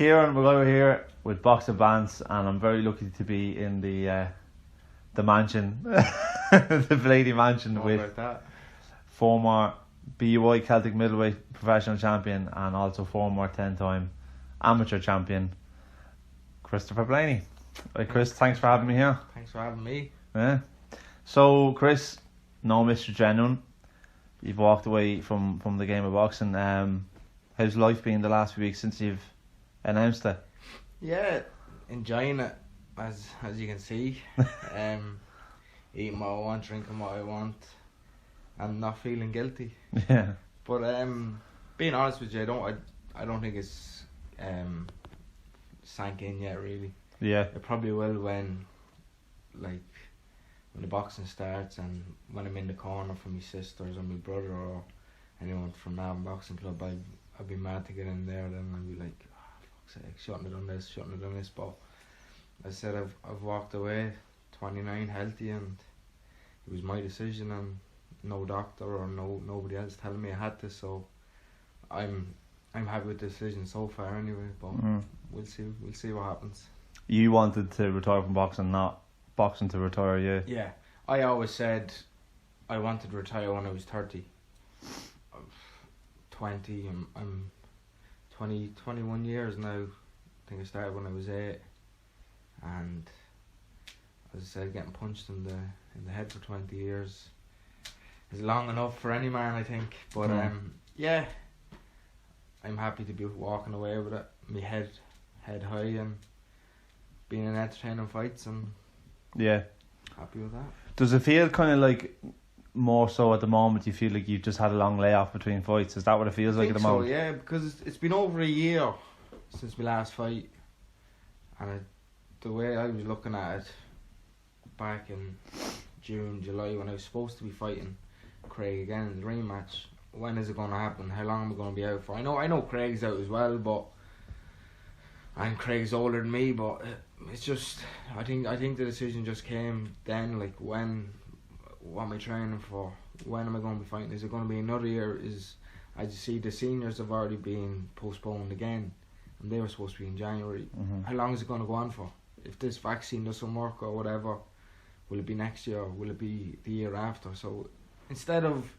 Kieran, we're here with Box of Bants, and I'm very lucky to be in the mansion, the Blaney mansion with former BUI Celtic middleweight professional champion and also former 10-time amateur champion Christopher Blaney. Hey Chris, thanks for having me here. Thanks for having me. Yeah. So Chris, no Mr. Genuine, you've walked away from the game of boxing. How's life been the last few weeks since you've announced it? Yeah, enjoying it as you can see. Eating what I want, drinking what I want, and not feeling guilty. Yeah. But being honest with you, I don't think it's sank in yet really. Yeah. It probably will when the boxing starts and when I'm in the corner for my sisters or my brother or anyone from that boxing club. I'd be mad to get in there. Then I'd be like, oh, fuck's sake, shouldn't have done this. But as I said, I've walked away 29 healthy, and it was my decision, and no doctor or nobody else telling me I had to. So I'm happy with the decision so far anyway. But we'll see what happens. You wanted to retire from boxing, not boxing to retire you. Yeah, I always said I wanted to retire when I was 30. 20, I'm 21 years now. I think I started when I was 8, and as I said, getting punched in the head for 20 years is long enough for any man, I think. But yeah, I'm happy to be walking away with it, my head high, and being in entertaining fights, and yeah, happy with that. Does it feel kind of like more so at the moment you feel like you've just had a long layoff between fights? Is that what it feels like at the moment? Yeah, because it's been over a year since my last fight, and the way I was looking at it back in June, July, when I was supposed to be fighting Craig again in the rematch, when is it going to happen? How long am I going to be out for? I know Craig's out as well, and Craig's older than me, but it's just I think the decision just came then, like what am I training for? When am I going to be fighting? Is it going to be another year? As you see, the seniors have already been postponed again, and they were supposed to be in January. How long is it going to go on for? If this vaccine doesn't work or whatever, will it be next year? Will it be the year after? So instead of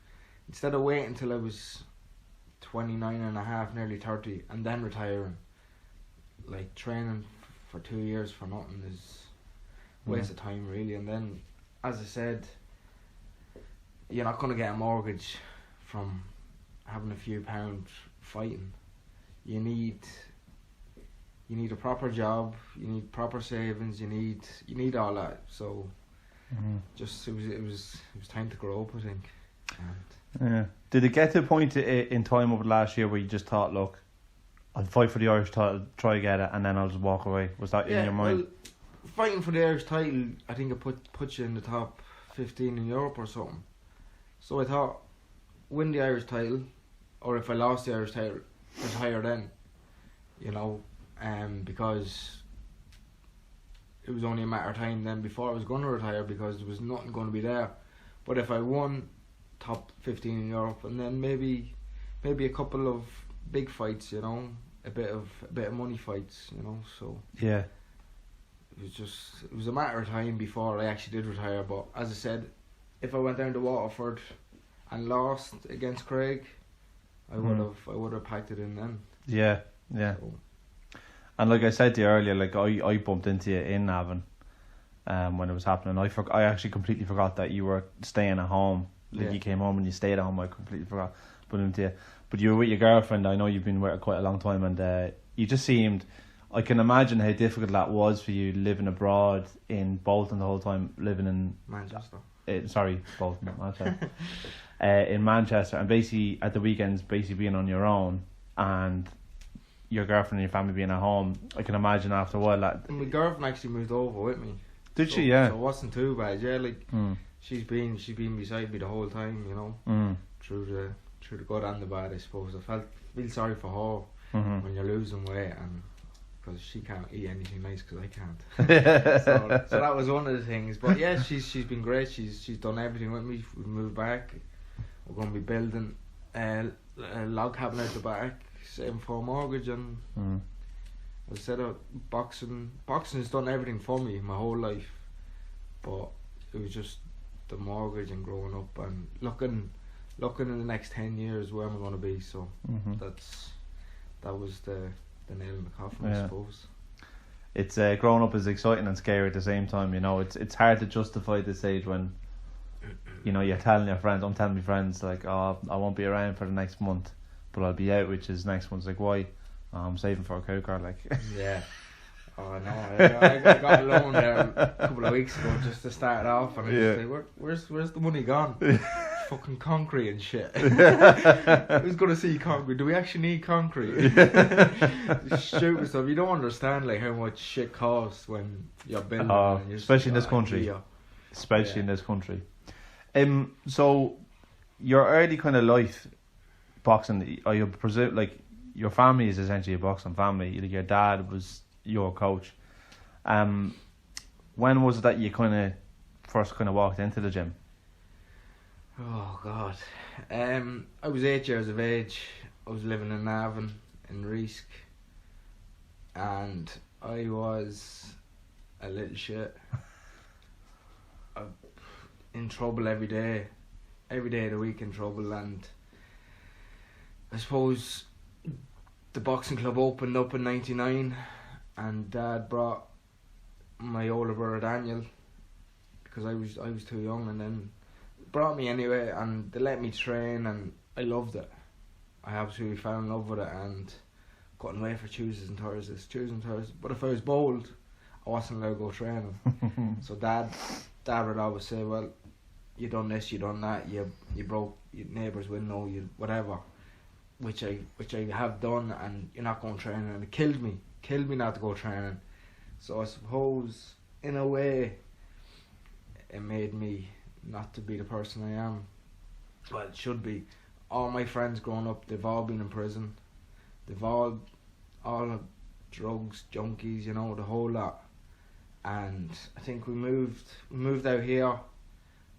waiting until I was 29 and a half, nearly 30, and then retiring, like training for 2 years for nothing is a waste of time really. And then, as I said, you're not going to get a mortgage from having a few pounds fighting. You need a proper job, you need proper savings, you need all that. So just it was time to grow up, I think. Yeah. Did it get to a point in time over the last year where you just thought, look, I'll fight for the Irish title, try to get it, and then I'll just walk away? Was that in your mind? Well, fighting for the Irish title, I think it puts you in the top 15 in Europe or something. So I thought, win the Irish title, or if I lost the Irish title, retire then. Because it was only a matter of time then before I was going to retire, because there was nothing going to be there. But if I won top 15 in Europe, and then maybe a couple of big fights, a bit of money fights, so yeah, it was a matter of time before I actually did retire. But as I said, if I went down to Waterford and lost against Craig, I would have packed it in then. Yeah. So. And like I said to you earlier, like I bumped into you in Navan when it was happening. I actually completely forgot that you were staying at home. Like you came home and you stayed at home. I completely forgot bumping into you. But you were with your girlfriend. I know you've been with her quite a long time, and you just seemed. I can imagine how difficult that was for you living abroad in Bolton the whole time, living in Manchester. Bolton, Manchester. In Manchester, and basically at the weekends, basically being on your own, and your girlfriend and your family being at home. I can imagine after a while that. My girlfriend actually moved over with me. Did she? Yeah. So it wasn't too bad. Yeah, she's been beside me the whole time. Through the good and the bad, I suppose. I feel sorry for her when you're losing weight, and because she can't eat anything nice because I can't. so that was one of the things. But yeah, she's been great. She's done everything with me. We moved back. We're going to be building a log cabin out the back, saving for a mortgage, and I said boxing has done everything for me my whole life, but it was just the mortgage and growing up and looking in the next 10 years where am I going to be. So that was the nail in the coffin, I suppose. It's growing up is exciting and scary at the same time. You know, it's hard to justify this age when, you know, you're telling your friends. I'm telling my friends like, oh, I won't be around for the next month, but I'll be out, which is next month. Like, why? Oh, I'm saving for a cow car. Like, yeah. Oh no, I got a loan there a couple of weeks ago just to start off, and I just say, where's the money gone? Fucking concrete and shit. Who's gonna see concrete? Do we actually need concrete? Stupid stuff. You don't understand like how much shit costs when you're building. Especially in this country. Especially in this country. So your early kind of life boxing, I presume like your family is essentially a boxing family. Like your dad was your coach. When was it that you kind of first kind of walked into the gym? Oh God, I was 8 years of age. I was living in Navan in Reesk, and I was a little shit. In trouble every day of the week in trouble, and I suppose the boxing club opened up in '99, and Dad brought my older brother Daniel because I was too young, and then brought me anyway, and they let me train, and I loved it. I absolutely fell in love with it, and couldn't wait for Tuesdays and Thursdays. But if I was bowled, I wasn't allowed to go training. So Dad would always say, well, you done this, you done that, you broke your neighbour's window, you whatever, which I have done, and you're not going training, and it killed me not to go training. So I suppose in a way it made me not to be the person I am. Well, it should be. All my friends growing up, they've all been in prison. They've all drugs, junkies, you know, the whole lot. And I think we moved out here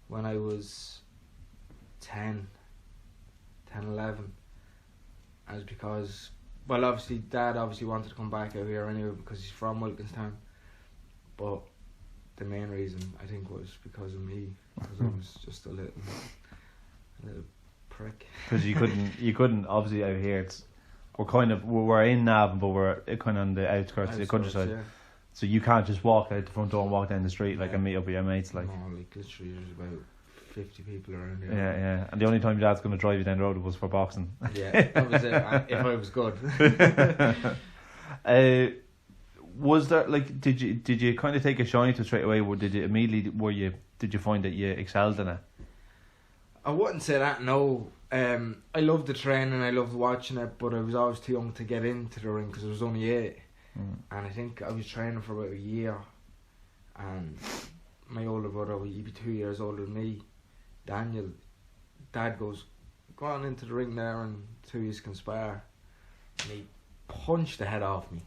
when I was 10, 11. And it's because, well, obviously Dad wanted to come back out here anyway because he's from Wilkinstown. But the main reason I think was because of me, because I was just a little prick. Because you couldn't obviously out here. We're in Navan, but we're kind of on the outskirts of the countryside. Yeah. So you can't just walk out the front door and walk down the street and meet up with your mates. Like, no, like literally there's about 50 people around here. Yeah. And the only time your dad's going to drive you down the road was for boxing. Yeah, that was it. If I was good. Was there did you kind of take a shine to it straight away, or did you immediately did you find that you excelled in it? I wouldn't say that. No, I loved the training, I loved watching it, but I was always too young to get into the ring because I was only 8, and I think I was training for about a year, and my older brother, he'd be 2 years older than me, Daniel. Dad goes, go on into the ring there and 2 years can spar, and he punched the head off me.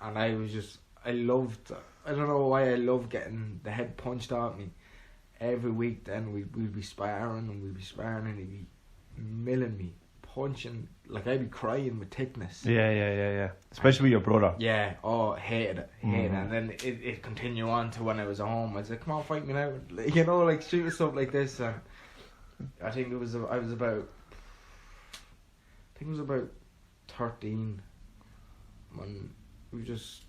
And I don't know why I loved getting the head punched at me. Every week then we'd be sparring and he'd be milling me, punching, like I'd be crying with thickness. Yeah. Especially with your brother. Yeah, hated it. And then it continued on to when I was at home. I was like, come on, fight me now. You know, like shooting stuff like this. And I think I was about 13 when we just,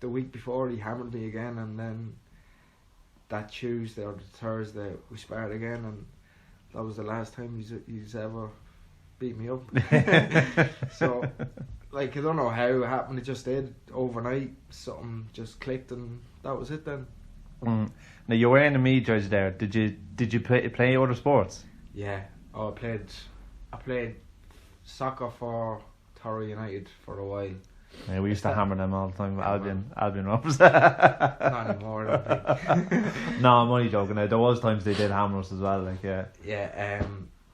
the week before he hammered me again, and then that Tuesday or the Thursday we sparred again, and that was the last time he's ever beat me up. So, like, I don't know how it happened, it just did overnight, something just clicked, and that was it then. Now you're wearing a me jersey there. Did you play other sports? Yeah. I played soccer for Torrey United for a while. Yeah, we used to hammer them all the time. Albion Robs. Not anymore, I don't think. No, I'm only joking. There was times they did hammer us as well. Like, yeah. Yeah.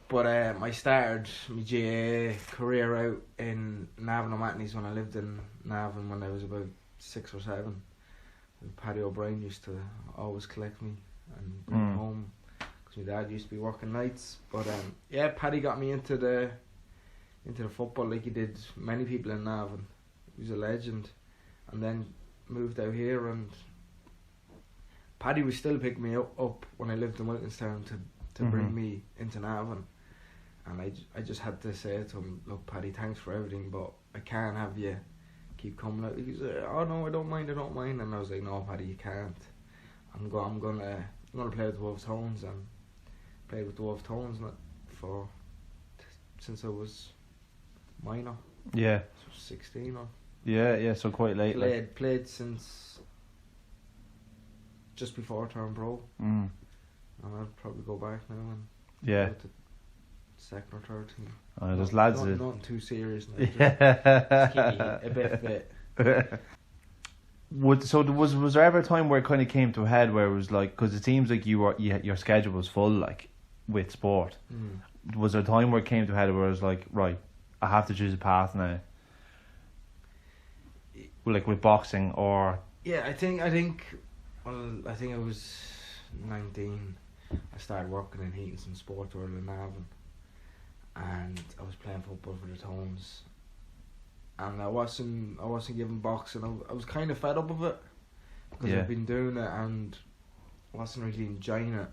But I started my GAA career out in Navan O'Mahony's when I lived in Navan when I was about 6 or 7. Paddy O'Brien used to always collect me and bring me home because my dad used to be working nights. But Paddy got me into the football like he did many people in Navan. He was a legend, and then moved out here, and Paddy was still picking me up when I lived in Wilkinstown to bring me into Navan. And I just had to say to him, look, Paddy, thanks for everything, but I can't have you keep coming out. He was like, oh no, I don't mind. And I was like, no, Paddy, you can't. I'm gonna play with the Wolf Tones, and played with the Wolf Tones since I was minor. Yeah. So 16 or. Yeah, so quite late. Played since just before I turned pro. And I'd probably go back now and go to second or third team. There's lads nothing too serious now. Just keep me a bit fit. Was there ever a time where it kind of came to a head where it was like, because it seems like your schedule was full, like, with sport. Was there a time where it came to a head where it was like, right, I have to choose a path now, like with boxing or? Yeah, I think I was 19. I started working in Heaton and Sport World in Navan, and I was playing football for the Tones. And I wasn't giving boxing. I was kind of fed up of it because I've been doing it and I wasn't really enjoying it.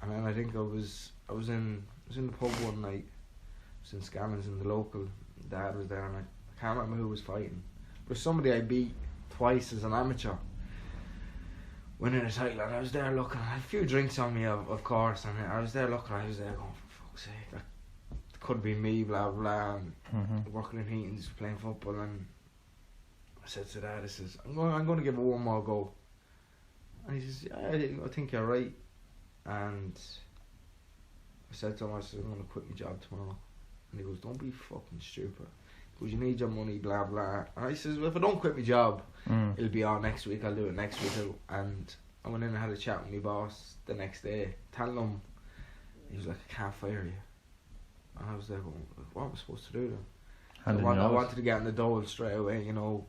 And then I think I was in the pub one night. I was in Scannons in the local. Dad was there, and I can't remember who was fighting. But somebody I beat twice as an amateur, winning a title. And I was there looking. I had a few drinks on me, of course. And I was there looking. I was there going, for fuck's sake, that could be me, blah blah, and working in Heaton's, playing football. And I said to Dad, I says, I'm going to give it one more go. And he says, yeah, I think you're right. And I said to him, I said, I'm going to quit my job tomorrow. And he goes, don't be fucking stupid. He goes, you need your money, blah blah. And I says, well, if I don't quit my job, it'll be on next week. I'll do it next week too. And I went in and had a chat with my boss the next day, telling him. He was like, I can't fire you. And I was there going, what am I supposed to do then? So I wanted to get in the door straight away, you know.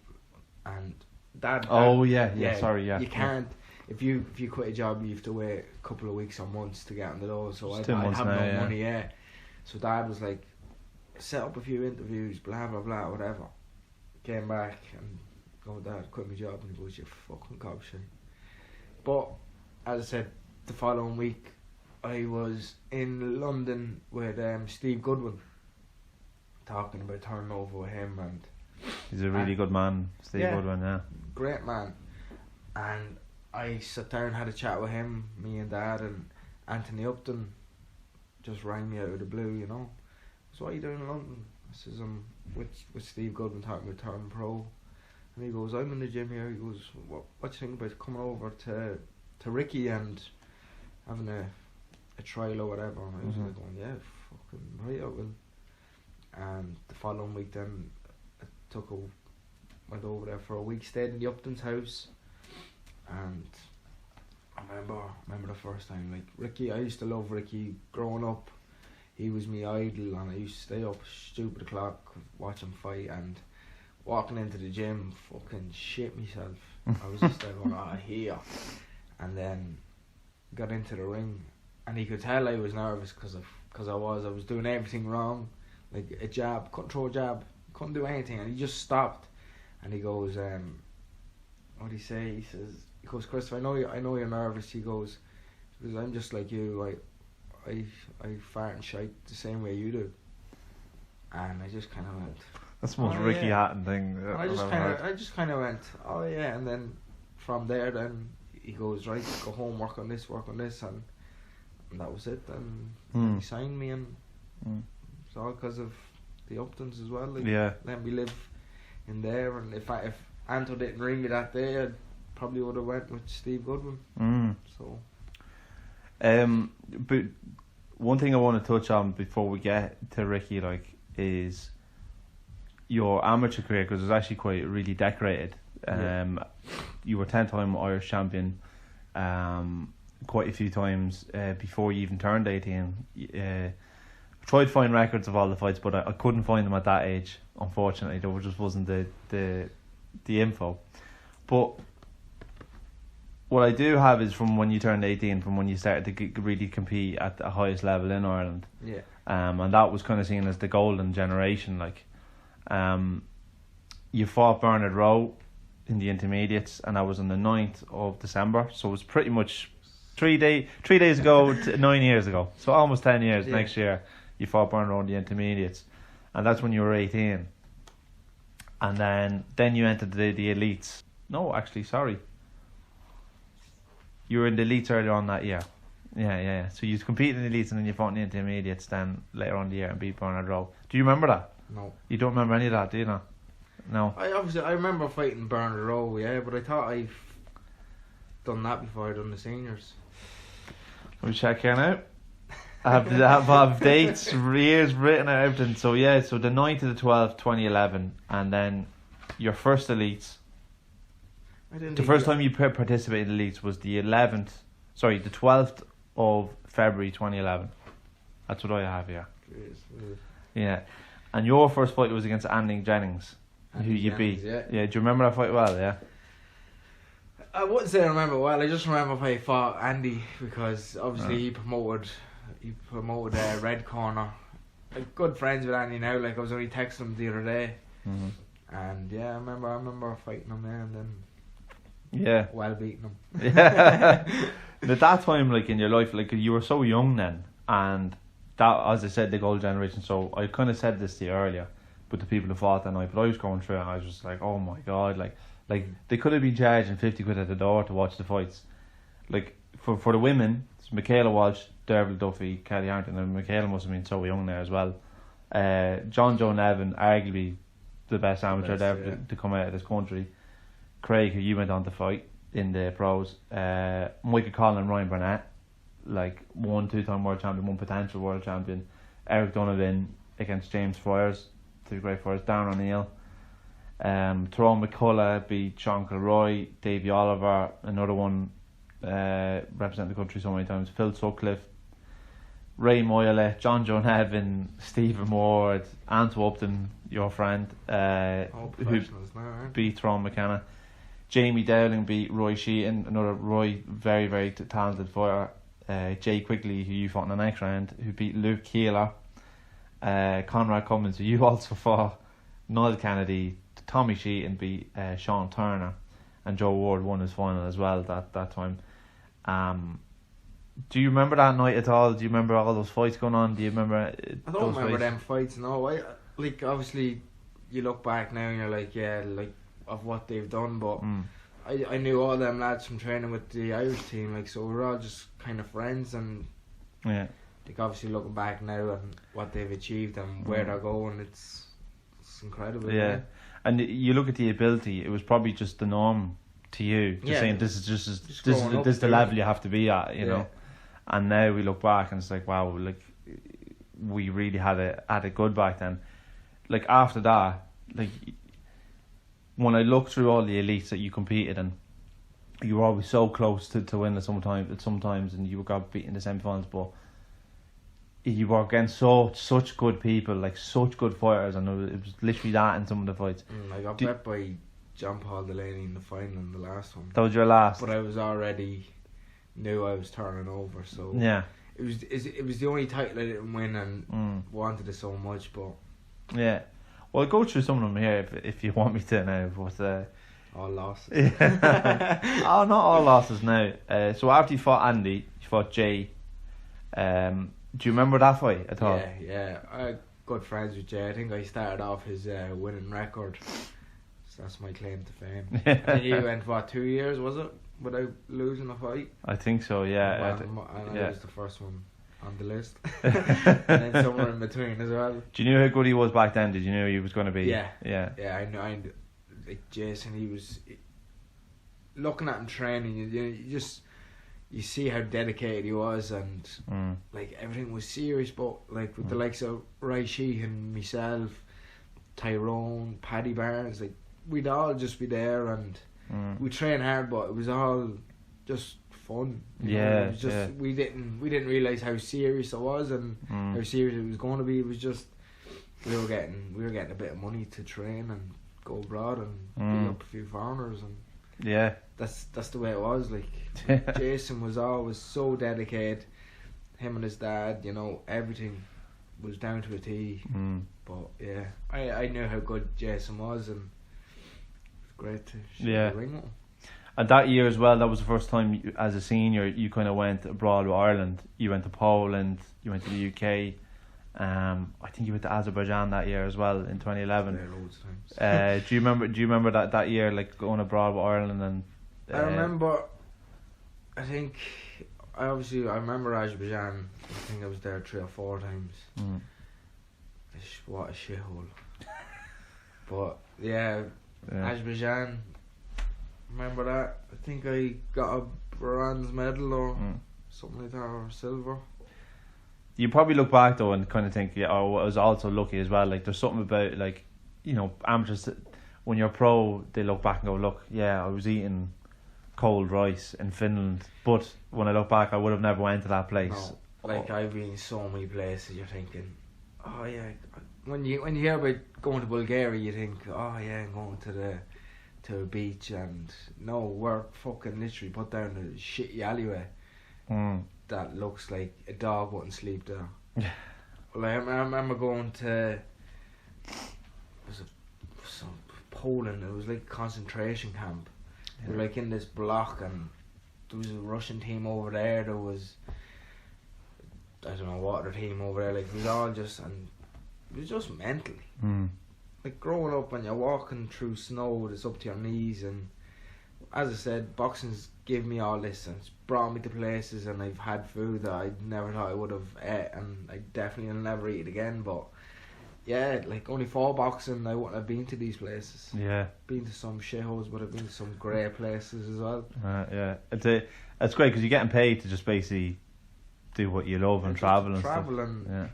And Dad. You can't. If you quit a job, you have to wait a couple of weeks or months to get in the door. So I have no money. Yeah. So Dad was like, set up a few interviews, blah blah blah, whatever. Came back and go, Dad, quit my job. And he goes, you fucking gobshite. But as I said, the following week, I was in London with Steve Goodwin, talking about turning over with him, and he's a really good man, Steve Goodwin. Yeah, great man. And I sat down and had a chat with him, me and Dad, and Anthony Upton just rang me out of the blue, you know. So what are you doing in London? I says, I'm with Steve Goodwin talking about turning pro. And he goes, I'm in the gym here. He goes, what do you think about coming over to Ricky and having a trial or whatever? And I was like going, yeah, fucking right, I will. And the following week then I went over there for a week, stayed in the Upton's house. And I remember the first time, like, Ricky, I used to love Ricky growing up. He was my idol, and I used to stay up stupid o'clock, watch him fight, and walking into the gym, fucking shit myself. I was just there going, here. And then got into the ring, and he could tell I was nervous because I was doing everything wrong. Like a jab, couldn't throw a jab, couldn't do anything, and he just stopped. And he goes, what did he say? He goes, Christopher, I know you're nervous. He goes, I'm just like you. I fart and shite the same way you do. And I just kind of went. That's the most Ricky Hatton thing. And I just kind of went, oh yeah. And then from there, then he goes, right, go home, work on this, and that was it. And he signed me, and it's all because of the Uptons as well. Like, let me live in there. And if Anto didn't ring me that day, I probably would have went with Steve Goodwin. So. But one thing I want to touch on before we get to Ricky, like, is your amateur career, because it was actually quite really decorated. You were 10-time Irish champion, quite a few times before you even turned 18. I tried to find records of all the fights, but I couldn't find them at that age. Unfortunately, there just wasn't the info. But what I do have is from when you turned 18, from when you started to really compete at the highest level in Ireland. Yeah. And that was kind of seen as the golden generation. Like, you fought Bernard Rowe in the intermediates, and that was on the 9th of December. So it was pretty much 3 days ago, 9 years ago. So almost 10 years. Next year, you fought Bernard on the intermediates, and that's when you were 18. And then you entered the elites. No, actually, sorry. You were in the elites earlier on that year. Yeah. So you competed in the elites and then you fought in the intermediates then later on the year and beat Bernard Rowe. Do you remember that? No. You don't remember any of that, do you? No. I remember fighting Bernard Rowe, yeah, but I thought I've done that before I done the seniors. Let me check here now. I have dates, years written out, everything. So yeah, so the 9th to the 12th, 2011, and then your first elites. The first time you participated in elites was the 12th of February 2011. That's what I have here. Yeah, and your first fight was against Andy Jennings, who you beat. Yeah, do you remember that fight well? Yeah. I wouldn't say I remember well. I just remember if I fought Andy because obviously he promoted Red Corner. Like, good friends with Andy now. Like, I was only texting him the other day, and yeah, I remember fighting him there and then. Yeah. Well beating him. Yeah. At that time, like in your life, like you were so young then, and that, as I said, the gold generation. So I kind of said this to you earlier, but the people who fought that night, but I was going through it and I was just like, oh my god, like they could have been charging 50 quid at the door to watch the fights. Like for the women, it's Michaela Walsh, Derval Duffy, Kelly Harrington, and Michaela must have been so young there as well. John Joe Nevin, arguably the best amateur ever to come out of this country. Craig, who you went on to fight in the pros, Michael Collin and Ryan Burnett, like 1 2-time world champion, 1 potential world champion. Eric Donovan against James Fryers, 2 great fighters. Darren O'Neill, Tyrone McCullough beat Sean Kilroy. Davey Oliver, another one, representing the country so many times. Phil Sutcliffe, Ray Moyle, John Joe Nevin, Stephen Ward, Anto Upton, your friend, who beat Tyrone McKenna. Jamie Dowling beat Roy Sheehan, another Roy, very, very talented fighter. Jay Quigley, who you fought in the next round, who beat Luke Keeler. Conrad Cummins, who you also fought. Niall Kennedy, Tommy Sheehan beat Sean Turner, and Joe Ward won his final as well that time. Do you remember that night at all? Do you remember all those fights going on? Do you remember I don't remember them fights, no. Obviously you look back now and you're like, yeah, like of what they've done, but I knew all them lads from training with the Irish team, like, so we're all just kind of friends, and like obviously looking back now and what they've achieved and where they're going, it's incredible. Yeah, and you look at the ability, it was probably just the norm to you, just saying this is the level you have to be at, you know. And now we look back and it's like, wow, like we really had it good back then. Like after that, like when I look through all the elites that you competed in, you were always so close to winning sometimes, and you got beaten in the semi-finals, but you were against such good people, like such good fighters, and it was literally that in some of the fights. I got bet by John Paul Delaney in the final in the last one. That was your last? But I was already knew I was turning over, so yeah. It was the only title I didn't win and wanted it so much, but yeah. Well, I'll go through some of them here if you want me to now, but all losses. Oh, not all losses now. So after you fought Andy, you fought Jay. Do you remember that fight at all? Yeah. I had good friends with Jay. I think I started off his winning record. So that's my claim to fame. I think he went 2 years, was it, without losing a fight? I think so. Yeah. I was the first one on the list, and then somewhere in between as well. Do you know how good he was back then? Did you know he was going to be? Yeah. I know. Like Jason, he was looking at him training. You see how dedicated he was, and like everything was serious. But like with the likes of Ray Sheehan, myself, Tyrone, Paddy Barnes, like we'd all just be there and we train hard, but it was all just fun. It was just we didn't realise how serious it was and how serious it was going to be. It was just we were getting a bit of money to train and go abroad and beat up a few foreigners, and that's the way it was. Like Jason was always so dedicated. Him and his dad, you know, everything was down to a T. But yeah, I knew how good Jason was, and it was great to share the ring with him. And that year as well, that was the first time as a senior you kind of went abroad with Ireland. You went to Poland, you went to the UK. I think you went to Azerbaijan that year as well in 2011. There loads of times. Do you remember that year, like going abroad with Ireland and? I remember. I remember Azerbaijan. I think I was there 3 or 4 times. What a shithole. But yeah, Azerbaijan. Remember that? I think I got a bronze medal or something like that, or silver. You probably look back though and kind of think, I was also lucky as well. Like there's something about, like, you know, amateurs, when you're pro, they look back and go, look, I was eating cold rice in Finland, but when I look back, I would have never went to that place. No, like I've been in so many places. You're thinking, oh yeah. When you hear about going to Bulgaria, you think, oh yeah, I'm going to a beach, and no, we're fucking literally put down a shitty alleyway that looks like a dog wouldn't sleep there. Yeah. Well, I remember going to Poland. It was like a concentration camp. Yeah. We were like in this block, and there was a Russian team over there. There was, I don't know what other team over there. Like it was all just, and it was just mental. Like growing up, when you're walking through snow that's up to your knees, and as I said, boxing's given me all this, and it's brought me to places, and I've had food that I never thought I would have ate, and I definitely will never eat it again. But yeah, like only for boxing, I wouldn't have been to these places. Yeah, been to some shitholes, but I've been to some great places as well. Yeah, it's great because you're getting paid to just basically do what you love and travel and stuff. And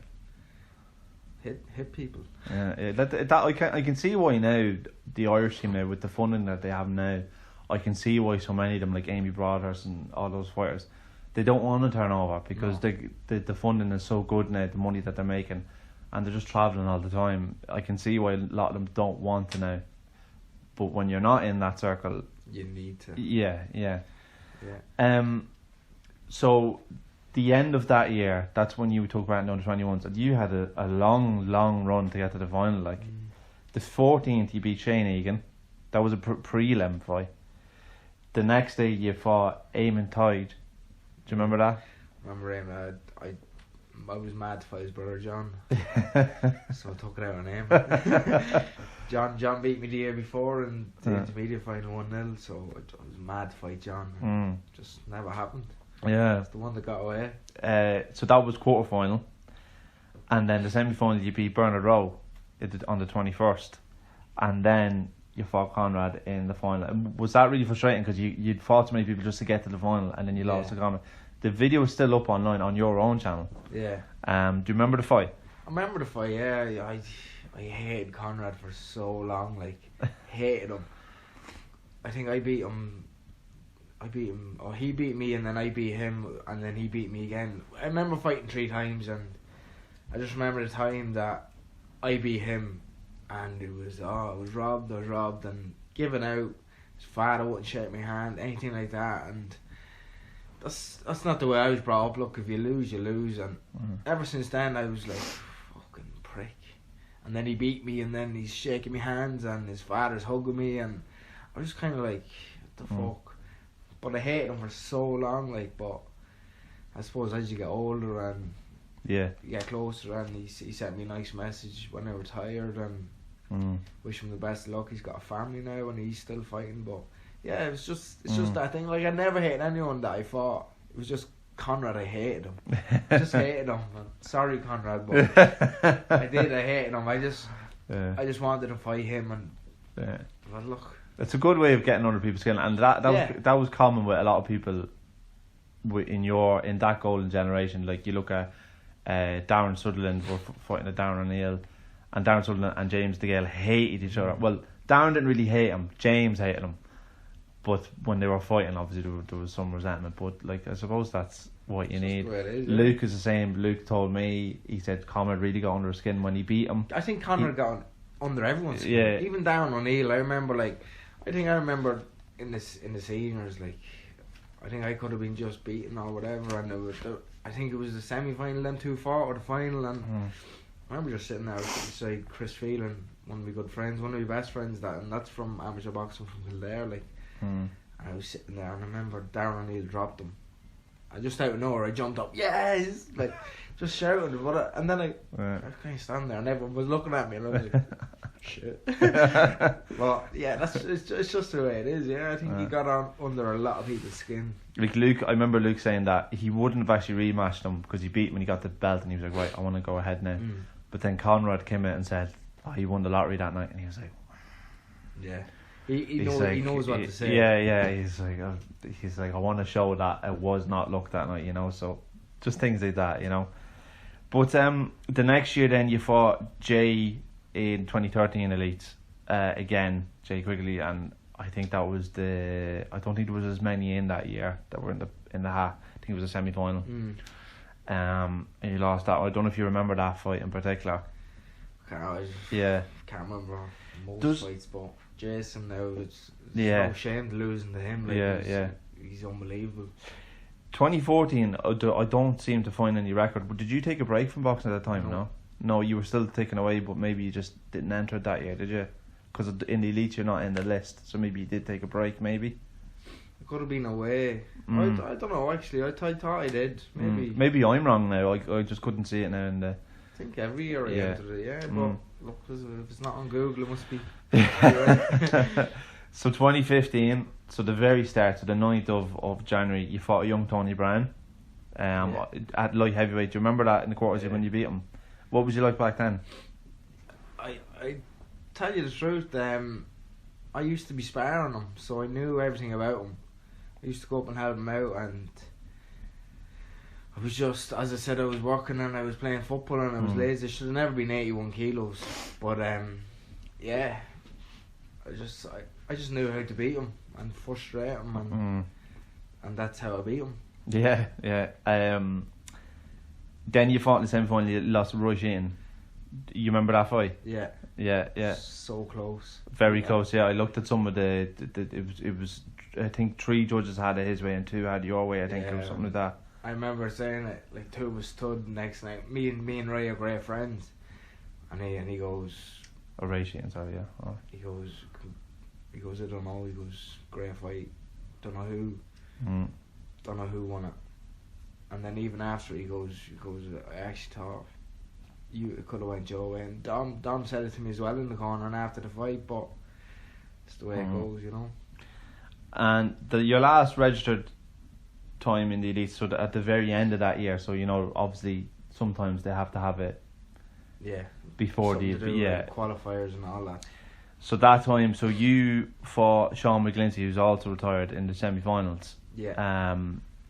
hit people. Yeah, that I can see why now the Irish team now, with the funding that they have now, I can see why so many of them, like Amy Brothers and all those fighters, they don't want to turn over because the funding is so good now, the money that they're making, and they're just travelling all the time. I can see why a lot of them don't want to now, but when you're not in that circle, you need to. Yeah. So the end of that year, that's when you took part in under 21s, and you had a long run to get to the final. Like the 14th, you beat Shane Egan. That was a prelim fight. The next day, you fought Eamon Tide. Do you remember that? Remember Eamon? I was mad to fight his brother John, so I took it out on him. John beat me the year before in the intermediate final 1-0, so I was mad to fight John. Just never happened. Yeah, it's the one that got away. So that was quarter final, and then the semi final you beat Bernard Rowe on the 21st, and then you fought Conrad in the final. Was that really frustrating because you'd fought so many people just to get to the final, and then you lost to Conrad? The video is still up online on your own channel. Yeah. Do you remember the fight? I remember the fight. Yeah, I hated Conrad for so long. Like hated him. I think I beat him, or he beat me, and then I beat him, and then he beat me again. I remember fighting 3 times, and I just remember the time that I beat him, and it was I was robbed, and given out. His father wouldn't shake my hand, anything like that, and that's not the way I was brought up. Look, if you lose, you lose, and ever since then I was like, fucking prick. And then he beat me, and then he's shaking my hands, and his father's hugging me, and I was just kind of like, what the fuck. But I hated him for so long, like. But I suppose as you get older and you get closer, and he sent me a nice message when I retired, and wish him the best of luck. He's got a family now, and he's still fighting. But yeah, it's just that thing. Like I never hated anyone that I fought. It was just Conrad. I hated him. I just hated him. Sorry, Conrad, but I hated him. I just wanted to fight him, and but look. It's a good way of getting under people's skin, and that was common with a lot of people in that golden generation. Like you look at Darren Sutherland were fighting at Darren O'Neill, and Darren Sutherland and James DeGale hated each other. Well, Darren didn't really hate him. James hated him. But when they were fighting, obviously there was some resentment. But like I suppose that's what you need. Luke is the same. Luke told me, he said Conrad really got under his skin when he beat him. I think Conrad got under everyone's skin. Yeah. Even Darren O'Neill. I remember in the seniors, like I think I could have been just beaten or whatever, and I think it was the semi final, them 2 fought, or the final, and I remember just sitting there beside Chris Phelan one of my good friends, one of my best friends, and that's from amateur boxing from Kildare. Like, and I was sitting there, and I remember Darren O'Neill dropped him. I just out of nowhere, I jumped up, yes, like just shouting, and then I kind of stand there, and everyone was looking at me, and I was like, shit. But yeah, it's just the way it is. Yeah, I think he got on under a lot of people's skin. Like Luke, I remember Luke saying that he wouldn't have actually rematched him because he beat him when he got the belt, and he was like, right, I want to go ahead now. But then Conrad came in and said, oh, he won the lottery that night, and he was like, yeah. He knows what to say. Yeah. He's like, I want to show that it was not luck that night, you know. So just things like that, you know. But the next year, then you fought Jay in 2013 Elites again, Jay Quigley, and I think that was I don't think there was as many in that year that were in the hat. I think it was a semi-final. And you lost that. I don't know if you remember that fight in particular. I can't remember most fights, but Jason now, it's no shame to losing to him. Like, he's unbelievable. 2014, I don't seem to find any record. But did you take a break from boxing at that time? No, you were still taken away, but maybe you just didn't enter it that year, did you? Because in the elite you're not in the list, so maybe you did take a break. Maybe it could have been away. I don't know actually. I thought I did. Maybe I'm wrong now. I just couldn't see it now. I think every year I entered it. But look, if it's not on Google, it must be. So 2015, so the very start, so the 9th of January, you fought a young Tony Brown at light heavyweight. Do you remember that in the quarters when you beat him? What was you like back then? I tell you the truth, I used to be sparring him, so I knew everything about him. I used to go up and help him out, and I was just, as I said, I was working and I was playing football and I was lazy. I should have never been 81 kilos, but I just knew how to beat him and frustrate him, and that's how I beat him. Then you fought in the semi-final, you lost to Roy Sheehan. You remember that fight? Yeah. So close. Very close. Yeah, I looked at some of it was I think 3 judges had it his way and 2 had your way. I think or something like that. I remember saying it, like 2 of us stood next night. Me and Ray are great friends, and he goes. Oh, Ray Sheehan, sorry, yeah. Oh. He goes, I don't know. He goes, great fight. Don't know who won it. And then even after he goes, I actually thought it could have went your way. And Dom said it to me as well in the corner and after the fight, but it's the way it goes, you know. And your last registered time in the elite, so at the very end of that year, so you know, obviously sometimes they have to have it. Yeah. Before the qualifiers and all that. So that time, so you fought Sean McGlinty, who's also retired, in the semi-finals. Yeah.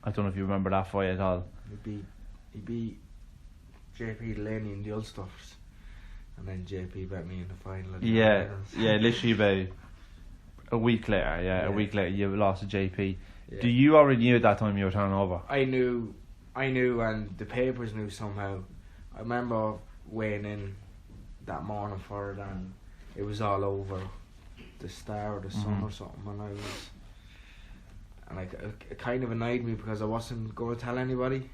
I don't know if you remember that fight at all. He beat JP Blaney in the Ulsters, and then JP beat me in the final. Literally about a week later. A week later you lost to JP. Yeah. Do you already knew at that time you were turning over? I knew, and the papers knew somehow. I remember weighing in that morning for it, and it was all over the Star or the Sun or something, and it kind of annoyed me because I wasn't going to tell anybody.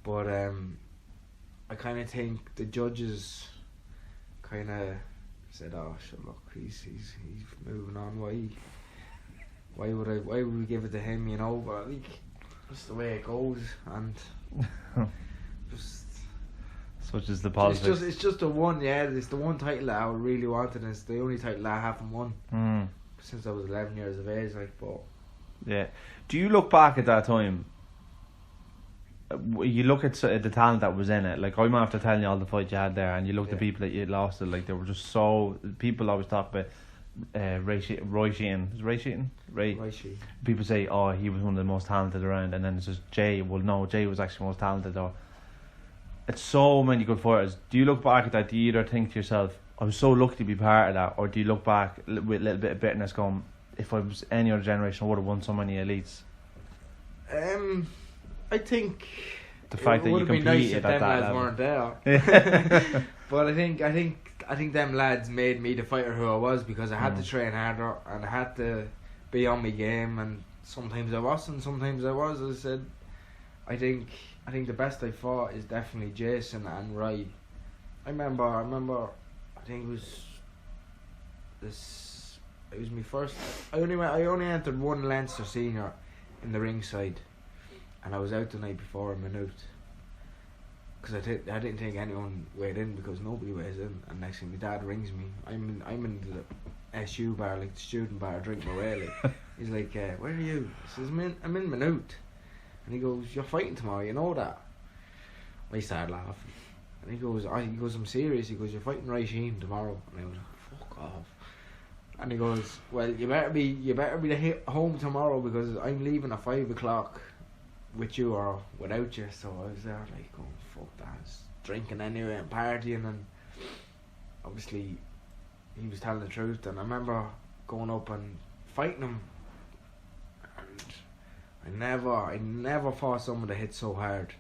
But I kind of think the judges kind of said, "Oh, sure, look, he's moving on. Why would we give it to him? You know?" But I think that's the way it goes, and just. Such as the politics. It's just the one, it's the one title that I really wanted, and it's the only title that I haven't won since I was 11 years of age. Yeah. Do you look back at that time? You look at the talent that was in it. Like, I'm after telling you all the fights you had there, and you look at the people that you lost it. Like, they were just so. People always talk about Roy Sheehan. Is it Ray Sheehan? Ray Sheehan. People say, "Oh, he was one of the most talented around," and then it's just Jay. Well, no, Jay was actually the most talented. Or it's so many good fighters. Do you look back at that? Do you either think to yourself, I was so lucky to be part of that, or do you look back with a little bit of bitterness going, if I was any other generation I would have won so many elites? I think the fact that you competed nice if at them that lads level weren't there. But I think them lads made me the fighter who I was, because I had to train harder and I had to be on my game, and sometimes I wasn't, sometimes I was. As I said, I think the best I fought is definitely Jason and Ray. I remember I think it was this. It was my first. I only entered one Leinster senior in the ringside, and I was out the night before a minute. Because I didn't think anyone weighed in because nobody weighs in. And next thing my dad rings me. I'm in the SU bar, like the student bar, drinking away. Like. He's like, where are you? I says, I'm in Minute. And he goes, you're fighting tomorrow, you know that? I started laughing. And he goes, I'm serious. He goes, you're fighting Raisheen tomorrow. And I was like, fuck off. And he goes, well, you better be home tomorrow because I'm leaving at 5 o'clock with you or without you. So I was there like, oh fuck that, drinking anyway and partying, and obviously he was telling the truth. And I remember going up and fighting him, and I never fought someone that hit so hard.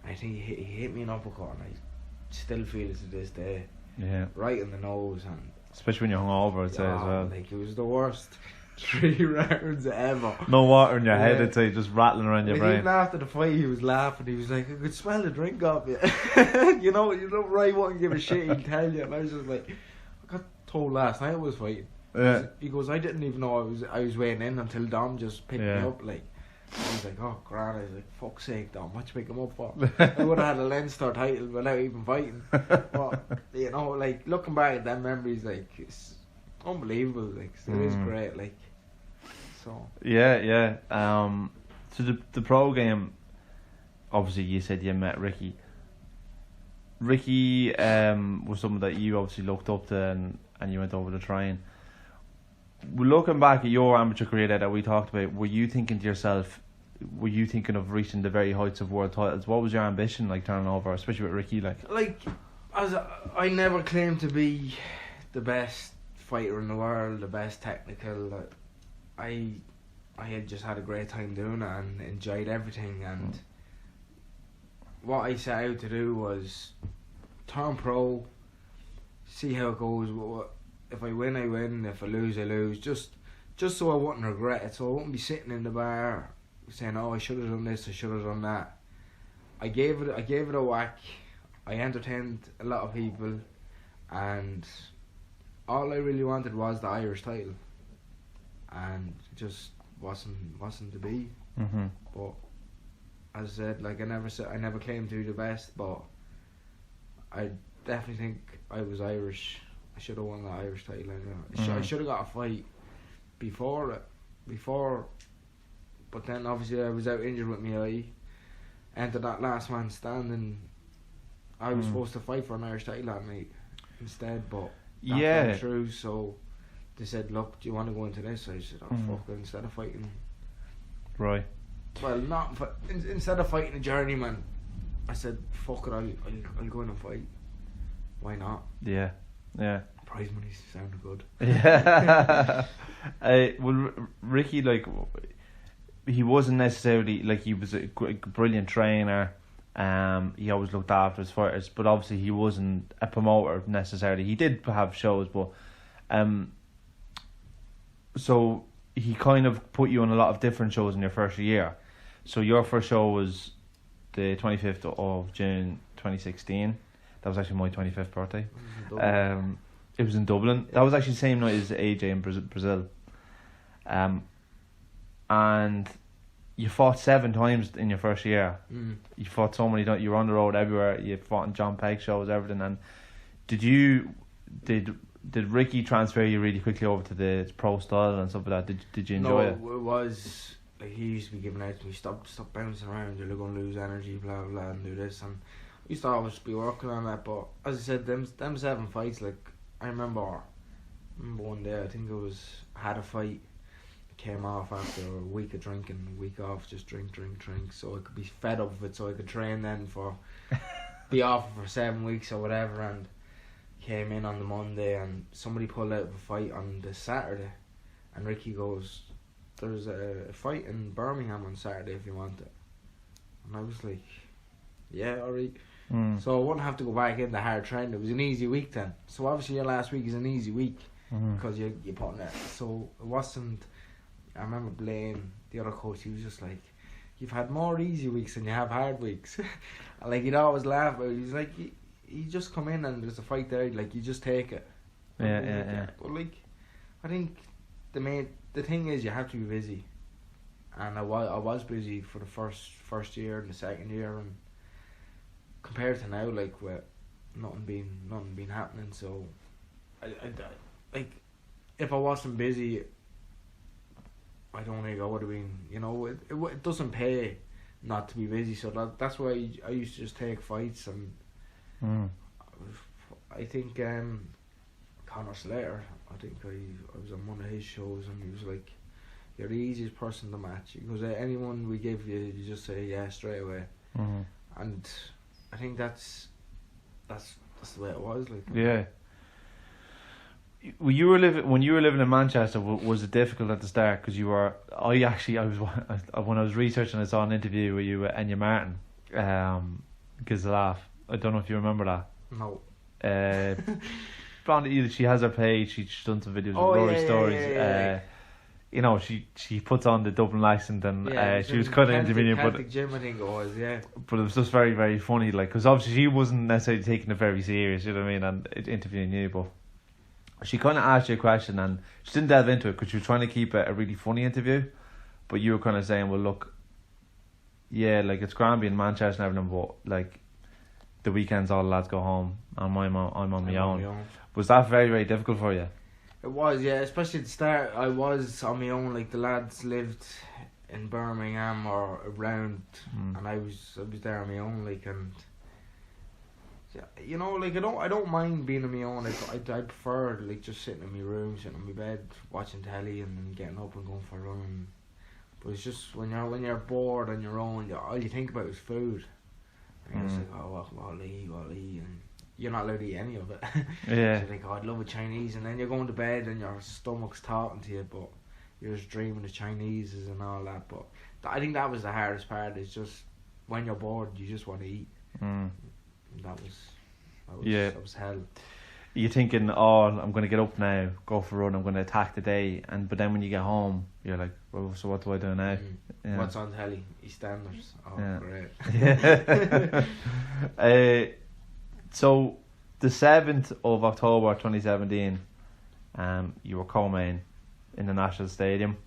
I think he hit me an uppercut, and I still feel it to this day. Yeah, right in the nose, and especially when you're hungover, I'd say as well. Like, it was the worst 3 rounds ever. No water in your head, I'd say, just rattling around your brain. Even after the fight, he was laughing. He was like, I could smell the drink off you. you know, Ray wouldn't give a shit, he'd tell you. And I was just like, I got told last night I was fighting. Yeah. He goes, I didn't even know I was weighing in until Dom just picked me up. Like, I was like, oh, grand. I was like, fuck's sake, Dom, what you pick him up for? I would have had a Leinster title without even fighting. But, you know, like, looking back at them memories, like, it's unbelievable. Like, it is great, like. So. Yeah. So the pro game, obviously you said you met Ricky. Ricky was someone that you obviously looked up to, and you went over to train. Looking back at your amateur career that we talked about, were you thinking to yourself, were you thinking of reaching the very heights of world titles? What was your ambition like turning over, especially with Ricky? Like as I never claimed to be the best fighter in the world, the best technical. I had just had a great time doing it and enjoyed everything, and what I set out to do was turn pro, see how it goes. If I win, I win. If I lose, I lose. Just so I wouldn't regret it. So I wouldn't be sitting in the bar saying, "Oh, I should have done this. I should have done that." I gave it a whack. I entertained a lot of people, and all I really wanted was the Irish title, and it just wasn't to be. Mm-hmm. But as I said, like, I never claimed to be the best, but I definitely think I was Irish. I should have won the Irish title. I should have got a fight before it. But then obviously I was out injured with my eye. Entered that last man standing. I was supposed to fight for an Irish title that night instead, but that fell through. So they said, "Look, do you want to go into this?" I said, "Oh fuck it." Instead of fighting, right. Well, instead of fighting a journeyman, I said, "Fuck it, I'll go in and fight. Why not?" Yeah. Prize money sounded good. Yeah. Well, Ricky, like, he wasn't necessarily, like, he was a brilliant trainer. He always looked after his fighters, but obviously he wasn't a promoter necessarily. He did have shows, but so he kind of put you on a lot of different shows in your first year. So your first show was the 25th of June 2016. That was actually my 25th birthday. It was in Dublin. That was actually the same night as AJ in Brazil. And you fought 7 times in your first year. You fought so many times. You were on the road everywhere. You fought in John Peg shows, everything. And did Ricky transfer you really quickly over to the pro style and stuff like that? Did you enjoy it? No, it was like, he used to be giving out to me, stop bouncing around, you're going to lose energy, blah blah, and do this. And I used to always be working on that. But as I said, them 7 fights, like, I remember one day, I think I had a fight, came off after a week of drinking, a week off, just drink, so I could be fed up with it, so I could train then be off for 7 weeks or whatever. And came in on the Monday, and somebody pulled out of a fight on the Saturday, and Ricky goes, "There's a fight in Birmingham on Saturday if you want it." And I was like, "Yeah, alright." So I wouldn't have to go back into hard training. It was an easy week then. So obviously your last week is an easy week because you're putting it. So it wasn't. I remember Blaney, the other coach, he was just like, "You've had more easy weeks than you have hard weeks." And like, he'd always laugh. But he's like, "You just come in and there's a fight there. Like, you just take it." Yeah. But like, I think the thing is you have to be busy, and I was busy for the first year and the second year, and compared to now, like with nothing being happening, so I like if I wasn't busy, I don't think I would have been. You know, it doesn't pay not to be busy, so that's why I used to just take fights, and I think Conor Slater, I think I was on one of his shows, and he was like, "You're the easiest person to match." He goes, "Anyone we give you, you just say yeah straight away." And I think that's the way it was. Like, yeah. When you were living in Manchester, was it difficult at the start? Because when I was researching, I saw an interview with you and Enya Martin, gives a laugh. I don't know if you remember that. No. Blaney, she has her page. She's done some videos with Rory stories. Yeah. You know, she puts on the Dublin accent, and she was kind of interviewing, but Gym, I think it was, yeah. But it was just very, very funny, like, because obviously she wasn't necessarily taking it very serious, you know what I mean, and interviewing you, but she kind of asked you a question, and she didn't delve into it because she was trying to keep it a really funny interview, but you were kind of saying, well, look, yeah, like, it's grand being in Manchester and everything, but like, the weekends all the lads go home, and I'm on my own. Was that very, very difficult for you? It was, yeah, especially at the start. I was on my own, like the lads lived in Birmingham or around, and I was there on my own, like, and you know, like, I don't mind being on my own. I prefer like just sitting in my room, sitting on my bed, watching telly, and then getting up and going for a run. But it's just when you're bored on your own, all you think about is food. And you're just like, oh, what'll I eat, and you're not allowed to eat any of it. Yeah. So you think, oh, I'd love a Chinese, and then you're going to bed and your stomach's talking to you, but you're just dreaming of Chineses and all that. But I think that was the hardest part, is just when you're bored, you just want to eat. That was hell. You're thinking, oh, I'm going to get up now, go for a run, I'm going to attack the day, but then when you get home, you're like, well, so what do I do now? Yeah. What's on telly? EastEnders. Oh, yeah. Great. Yeah. So, the 7th of October 2017, you were co-main in the National Stadium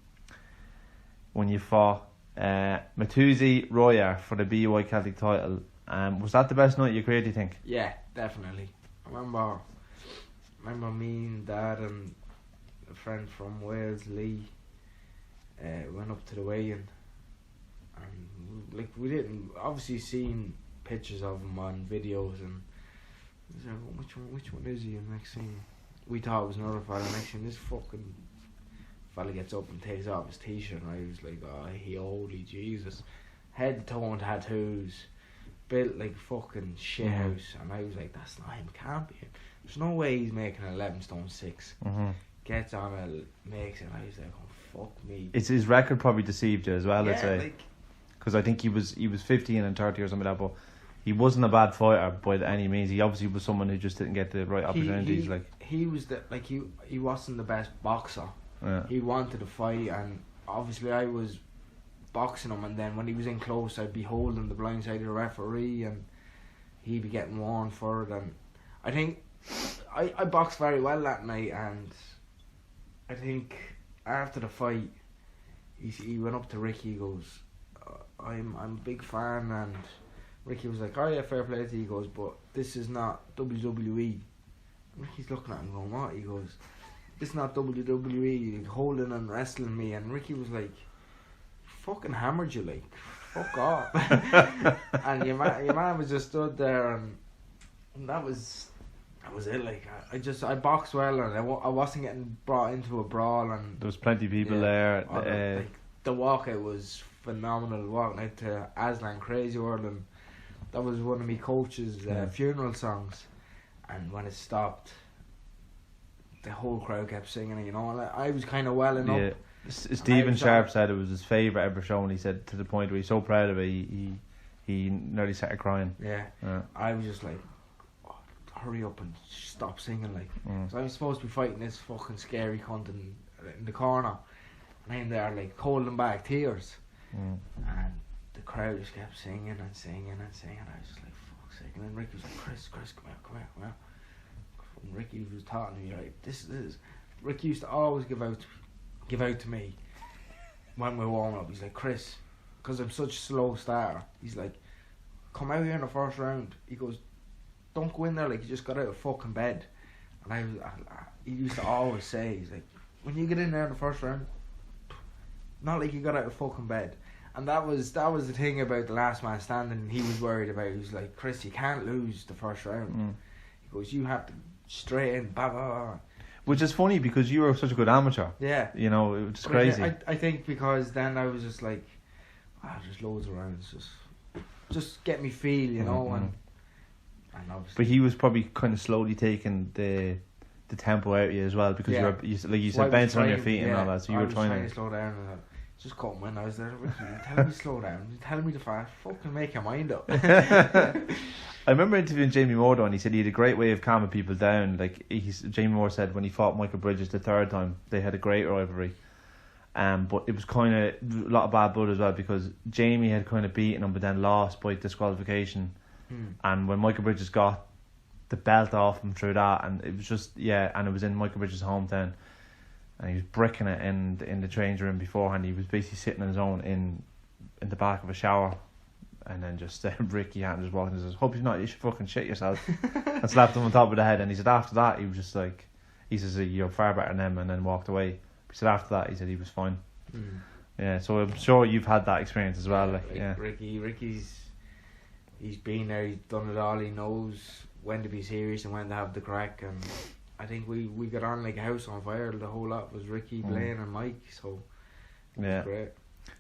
when you fought Matuzi Royer for the BUI Celtic title. Was that the best night of your career, do you think? Yeah, definitely. I remember me and Dad and a friend from Wales, Lee, went up to the weigh-in, and like, we didn't obviously seen pictures of him on videos, and we was like, which one is he? And next thing we thought it was another fella. Next thing this fucking fella gets up and takes off his t-shirt, and I was like, oh, holy Jesus, head to toe and tattoos, built like fucking shit house, and I was like, that's not him, can't be him. There's no way he's making 11 stone 6. Gets on it, makes it, and I was like, oh, fuck me. It's his record probably deceived you as well, yeah, I'd say. Like, because I think he was 15 and 30 or something like that, but he wasn't a bad fighter by any means. He obviously was someone who just didn't get the right opportunities. He wasn't the best boxer. Yeah. He wanted to fight, and obviously I was boxing him, and then when he was in close, I'd be holding the blind side of the referee, and he'd be getting warned for it. And I think I boxed very well that night, and I think after the fight, he went up to Ricky. He goes, I'm a big fan, and Ricky was like, oh yeah, fair play to you. He goes, but this is not WWE. And Ricky's looking at him going, what? He goes, this is not WWE, like, holding and wrestling me. And Ricky was like, fucking hammered you, like, fuck off. And your man was just stood there, and that was it. Like, I boxed well, and I wasn't getting brought into a brawl, and there was plenty of people there. Like, the walkout was phenomenal, walking out to Aslan Crazy World, and that was one of my coach's funeral songs. And when it stopped, the whole crowd kept singing it, you know, and I was kind of welling up. Stephen Sharp said it was his favourite ever show, and he said to the point where he's so proud of it, he nearly started crying. Yeah. I was just like, oh, hurry up and stop singing, like. So I was supposed to be fighting this fucking scary cunt in the corner, and I'm there like holding back tears, and the crowd just kept singing and singing and singing. I was just like, fuck's sake. And then Rick was like, Chris, come here. And Ricky was talking to me like, this is. Ricky used to always give out to me when we're warming up. He's like, Chris, because I'm such a slow starter. He's like, come out here in the first round. He goes, don't go in there like you just got out of fucking bed. And he used to always say, he's like, when you get in there in the first round, not like you got out of fucking bed. And that was the thing about the last man standing. He was worried about. He was like, Chris, you can't lose the first round. He goes, you have to straight in, blah blah blah. Which is funny because you were such a good amateur. Yeah. You know, it was crazy. I think because then I was just like, there's loads of rounds, just get me feel, you know, and obviously. But he was probably kind of slowly taking the tempo out of you as well, because you said bouncing on your feet and all that, so you were trying to slow down. And just caught when I was there. Ricky, you're telling me to slow down. You're telling me to fast. Fucking make your mind up. I remember interviewing Jamie Moore though, and he said he had a great way of calming people down. Like Jamie Moore said when he fought Michael Bridges the third time, they had a great rivalry. But it was kind of a lot of bad blood as well, because Jamie had kind of beaten him but then lost by disqualification. And when Michael Bridges got the belt off him through that, and it was just and it was in Michael Bridges' hometown, and he was bricking it in the change room beforehand. He was basically sitting on his own in the back of a shower, and then just Ricky Hatton just walked in and says, "Hope you're not, you should fucking shit yourself," and slapped him on top of the head. And he said after that he was just like, he says, "You're far better than him," and then walked away. He said after that he said he was fine. Yeah, so I'm sure you've had that experience as well. Ricky's he's been there, he's done it all. He knows when to be serious and when to have the crack, and I think we got on like a house on fire. The whole lot was Ricky, Blaney and Mike, so it was great.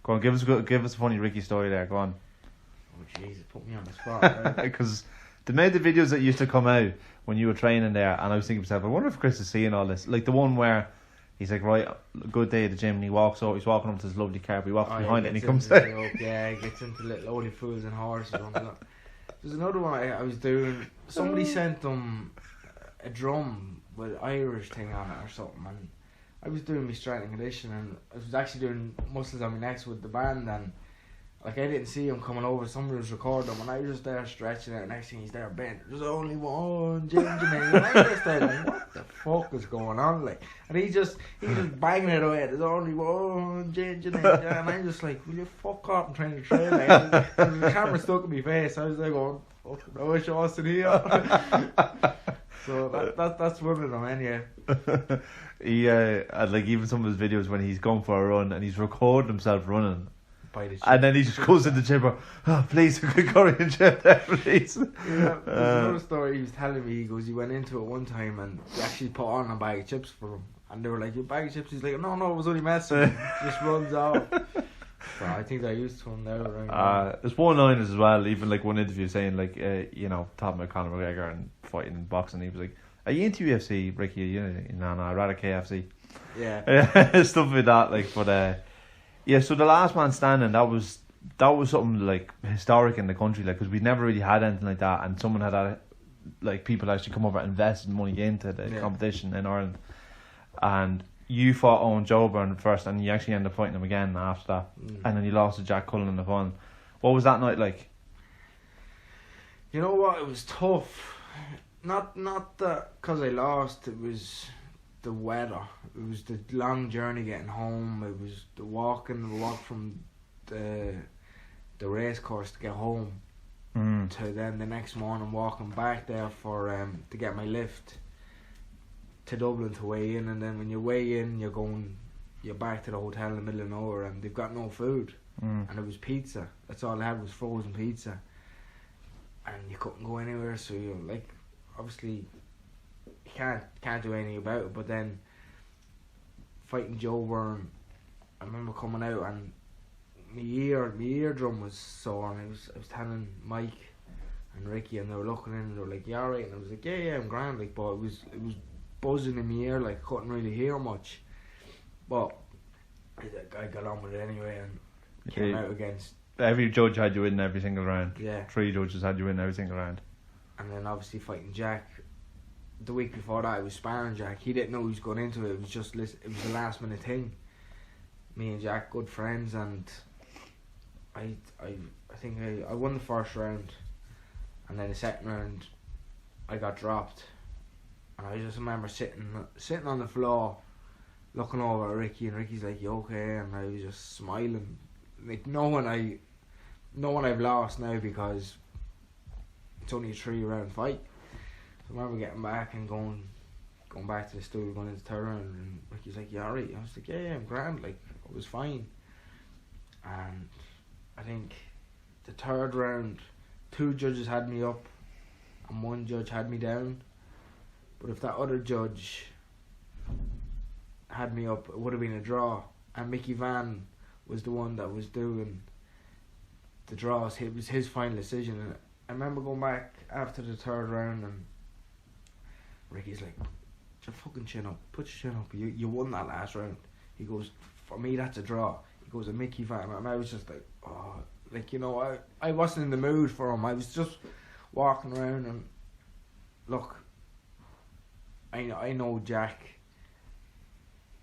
Go on, give us a funny Ricky story there. Go on. Oh Jesus, put me on the spot. Because they made the videos that used to come out when you were training there, and I was thinking to myself, I wonder if Chris is seeing all this. Like the one where he's like, right, good day at the gym, and he's walking up to his lovely car, but he walks behind it and he comes out. He gets into little only fools and horses. There's another one I was doing. Somebody sent them a drum with Irish thing on it or something, and I was doing my strength and conditioning, and I was actually doing muscles on my necks with the band, and like I didn't see him coming over. Somebody was recording him, and I was just there stretching out. Next thing he's there bent. There's only one ginger man. And I just there like, what the fuck is going on? Like, and he just banging it away. There's only one ginger man. And I'm just like, will you fuck up? I'm trying to train. Like, the camera stuck in my face. I was like, going, fuck, I wish I wasn't here. So that's one of them, anyway. He like even some of his videos when he's going for a run and he's recording himself running. And then he just goes in the gym, please, a quick Korean chip there, please. Yeah, there's another story he was telling me. He goes, he went into it one time and they actually put on a bag of chips for him. And they were like, your bag of chips? He's like, no, it was only messing. Just runs off. So I think they're used to him now. There's one-liners as well, even like one interview saying like, talking about Conor McGregor and fighting and boxing. He was like, are you into UFC, Ricky? No, I'd rather KFC. Yeah. Stuff like that, like, but... Yeah, so the last man standing, that was something like historic in the country, like, because we'd never really had anything like that, and someone had like people actually come over and invested money into the competition in Ireland, and you fought Owen Joburn first, and you actually ended up fighting him again after that, and then you lost to Jack Cullen in the final. What was that night like? You know what? It was tough. Not that because I lost. It was the weather. It was the long journey getting home. It was the walk from the race course to get home to then the next morning walking back there for to get my lift to Dublin to weigh in, and then when you weigh in you're back to the hotel in the middle of nowhere and they've got no food and it was pizza. That's all they had was frozen pizza, and you couldn't go anywhere, so you're like, obviously you can't do anything about it. But then fighting Joburn, I remember coming out and my eardrum was sore, and I was telling Mike and Ricky, and they were looking in and they were like, you alright? And I was like, yeah, I'm grand, like, but it was buzzing in my ear, like I couldn't really hear much, but I got on with it anyway and came out against... Every judge had you in every single round. Yeah. 3 judges had you in every single round. And then obviously fighting Jack, the week before that I was sparring Jack. He didn't know he was going into it. It was just it was a last minute thing. Me and Jack, good friends, and I think I won the first round, and then the second round I got dropped, And I just remember sitting on the floor, looking over at Ricky, and Ricky's like, "You okay?" And I was just smiling, like knowing I've lost now because it's only a 3-round fight. So I remember getting back and going back to the studio, going into the third round, and Ricky's like, "You alright?" I was like, "Yeah, I'm grand. Like, I was fine." And I think the third round, 2 judges had me up, and 1 judge had me down. But if that other judge had me up, it would have been a draw. And Mickey Van was the one that was doing the draws. It was his final decision. And I remember going back after the third round, and Ricky's like, "Put your fucking chin up. Put your chin up. You won that last round." He goes, "For me, that's a draw." He goes, "A Mickey Van." And I was just like, oh, like, you know, I wasn't in the mood for him. I was just walking around, and look, I know Jack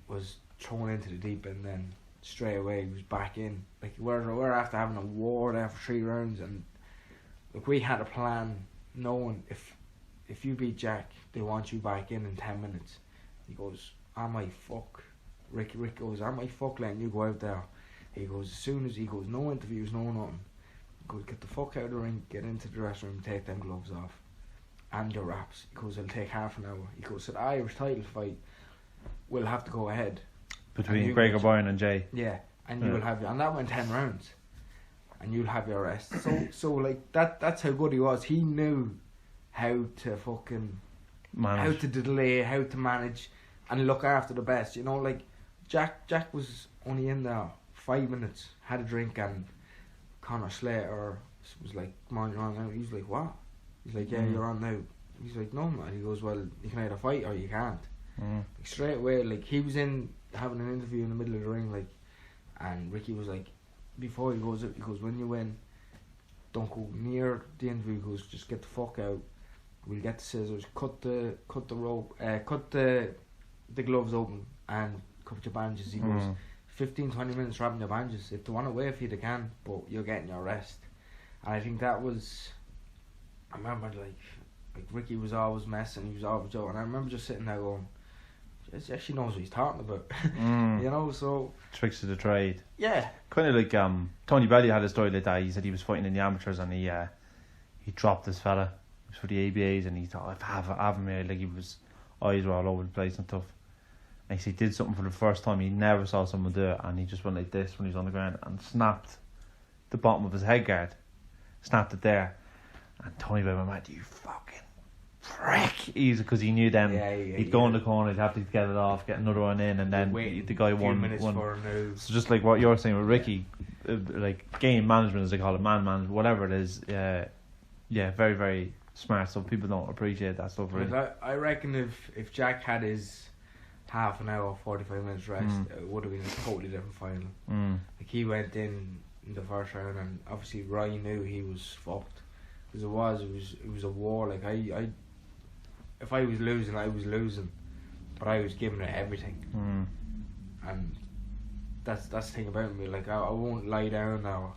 was thrown into the deep end, then straight away he was back in. Like, we're after having a war there for 3 rounds, and look, we had a plan, knowing if you beat Jack, they want you back in 10 minutes. He goes, "I might fuck." Rick goes, "I might fuck letting you go out there." He goes, as soon as he goes, "No interviews, no nothing." He goes, "Get the fuck out of the ring, get into the dressing room, take them gloves off and your wraps." He goes, "It'll take half an hour." He goes, "So the Irish title fight will have to go ahead between Greg O'Brien and Jay." Yeah, and you will have, and that went 10 rounds, and you'll have your rest. So like that's how good he was. He knew how to fucking manage. How to delay, how to manage, and look after the best. You know, like Jack was only in there 5 minutes, had a drink, and Conor Slater was like, "Come on, you're on now." He's like, "What?" He's like, "Yeah, you're on now." He's like, "No, man." He goes, "Well, you can either fight or you can't." Like, straight away, like, he was in having an interview in the middle of the ring, like, and Ricky was like, before he goes, "When you win, don't go near the interview." He goes, "Just get the fuck out. We'll get the scissors, cut the rope, cut the gloves open, and cut your bandages." He goes, 15-20 minutes wrapping your bandages. If they want to wait for you, they can, but you're getting your rest. And I think that was, I remember like Ricky was always messing, he was always joking. And I remember just sitting there going, he actually knows what he's talking about. You know, so tricks of the trade. Yeah. Kind of like Tony Bellew had a story like that. He said he was fighting in the amateurs, and he dropped this fella. It was for the ABAs, and he thought, "I have him here." Like, he was, eyes were all over the place and stuff. And he did something for the first time. He never saw someone do it, and he just went like this when he was on the ground and snapped the bottom of his head guard. Snapped it there. And Tony Bellew went, "You fucking prick!" Because he knew then he'd go in the corner, he'd have to get it off, get another one in, and then the guy won. So just like what you're saying with Ricky, like game management, as they call it, man management, whatever it is, very, very smart. So people don't appreciate that stuff, really. I reckon if Jack had his half an hour, 45 minutes rest, it would have been a totally different final. Like, he went in the first round, and obviously Roy knew he was fucked, because it was a war. Like, I if I was losing, I was losing, but I was giving it everything. And that's the thing about me. Like, I won't lie down now.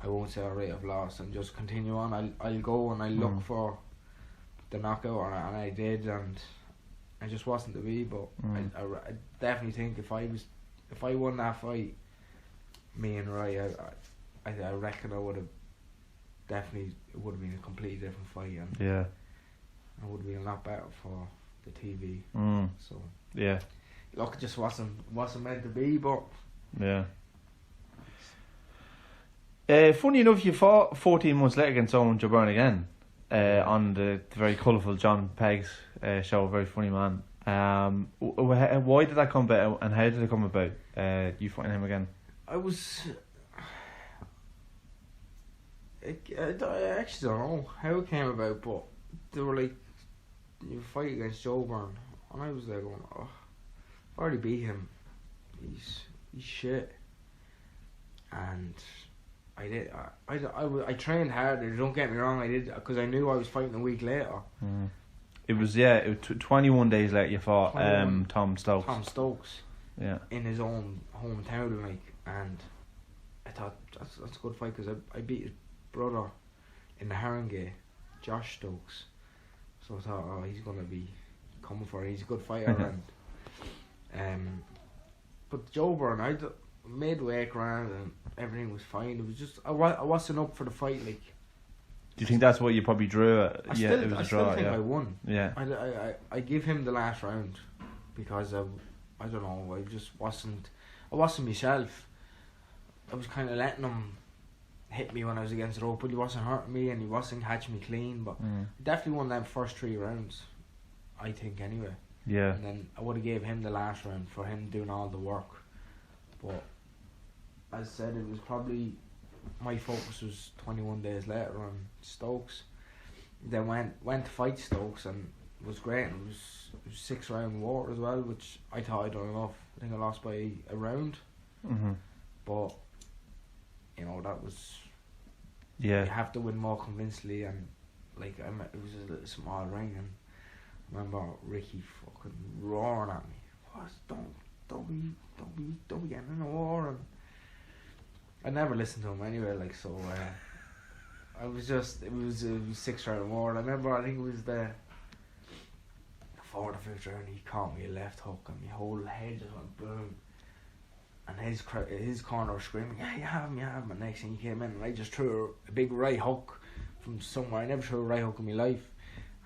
I won't say, "Alright, I've lost," and just continue on. I'll go and I look for the knockout, and I did, and it just wasn't to be. But I definitely think if I won that fight, me and Roy, I reckon I would have definitely, it would have been a completely different fight, and it would have been a lot better for the TV. So look, it just wasn't meant to be. But funny enough, you fought 14 months later against Owen Joburn again, on the very colourful John Pegg's show. Very funny man. Why did that come about, and how did it come about? You fighting him again? I actually don't know how it came about, but they were like, "You fight against Joburn," and I was there going, "Oh, I've already beat him. He's shit." And I did. I trained harder. Don't get me wrong. I did, because I knew I was fighting a week later. It was 21 days later you fought Tom Stokes. Tom Stokes. Yeah. In his own hometown, like, and I thought that's a good fight, because I beat his brother in the Haringey, Josh Stokes. So I thought, oh, he's gonna be coming for. He's a good fighter, but Joe Byrne, made weight around and everything was fine. It was just I wasn't up for the fight. Like, do you think that's what you probably drew? I still think I won. Yeah. I give him the last round because I don't know. I wasn't myself. I was kind of letting him hit me when I was against the rope, but he wasn't hurting me and he wasn't catching me clean. But definitely won them first 3 rounds, I think, anyway. Yeah. And then I would have gave him the last round for him doing all the work. But as I said, it was probably my focus was 21 days later on Stokes. Then went to fight Stokes and it was great. It was 6-round war as well, which I thought I'd done enough. I think I lost by a round. But you know, that was you have to win more convincingly, and like it was a little small ring, and I remember Ricky fucking roaring at me. Don't be getting in a war, and I never listened to him anyway. Like, so I was just it was a 6-round war. And I remember I think it was the 4th or 5th round. He caught me a left hook, and my whole head just went boom. And his corner was screaming, yeah, you have him. And next thing he came in, and I just threw a big right hook from somewhere. I never threw a right hook in my life,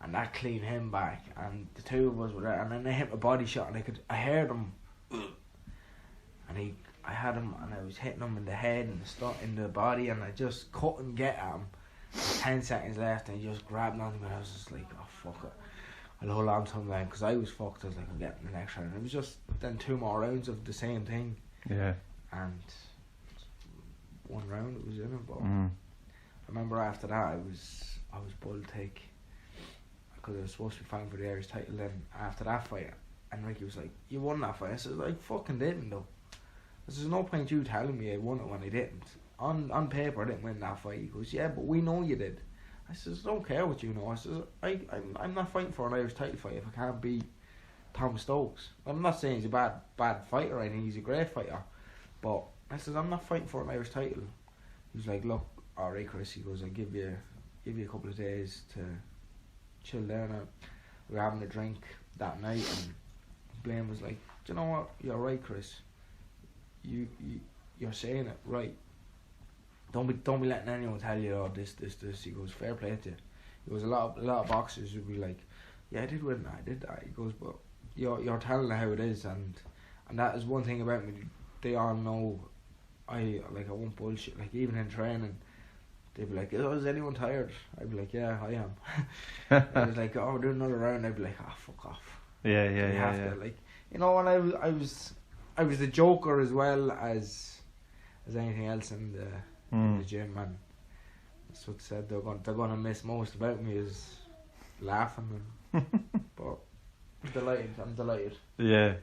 and that cleaned him back. And the two of us were there, and then I hit a body shot, and I heard him, and I had him, and I was hitting him in the head and in the body, and I just couldn't get at him. 10 seconds left, and he just grabbed onto me, and I was just like, oh fuck it, I'll hold on to him then, because I was fucked. I was like, I'm getting the next round. It was just then 2 more rounds of the same thing. Yeah. And 1 round it was in it, but I remember after that I was bull take because I was supposed to be fighting for the Irish title. Then after that fight, and Ricky was like, "You won that fight." I said, "I fucking didn't though." There's no point you telling me I won it when I didn't. On paper I didn't win that fight. He goes, "Yeah, but we know you did." I says, "I don't care what you know." I says, I'm not fighting for an Irish title fight if I can't beat Tom Stokes. I'm not saying he's a bad fighter. I think he's a great fighter, but I says I'm not fighting for an Irish title. He's like, "Look, alright, Chris." He goes, "I'll give you a couple of days to chill down." We were having a drink that night, and Blaney was like, "Do you know what? You're right, Chris. You're saying it right. Don't be letting anyone tell you, oh, this." He goes, "Fair play to you." He goes, a lot of boxers would be like, "Yeah, I did win that, I did that." He goes, "But you're telling it how it is, and that is one thing about me. They all know I won't bullshit. Like, even in training, they'd be like, "Oh, is anyone tired?" I'd be like, "Yeah, I am." I was like, "Oh, we're doing another round." I'd be like, "Oh, fuck off." Yeah. To, like, you know, and I was the joker as well as anything else in the gym, and that's what said they're gonna miss most about me is laughing. But I'm delighted. Yeah.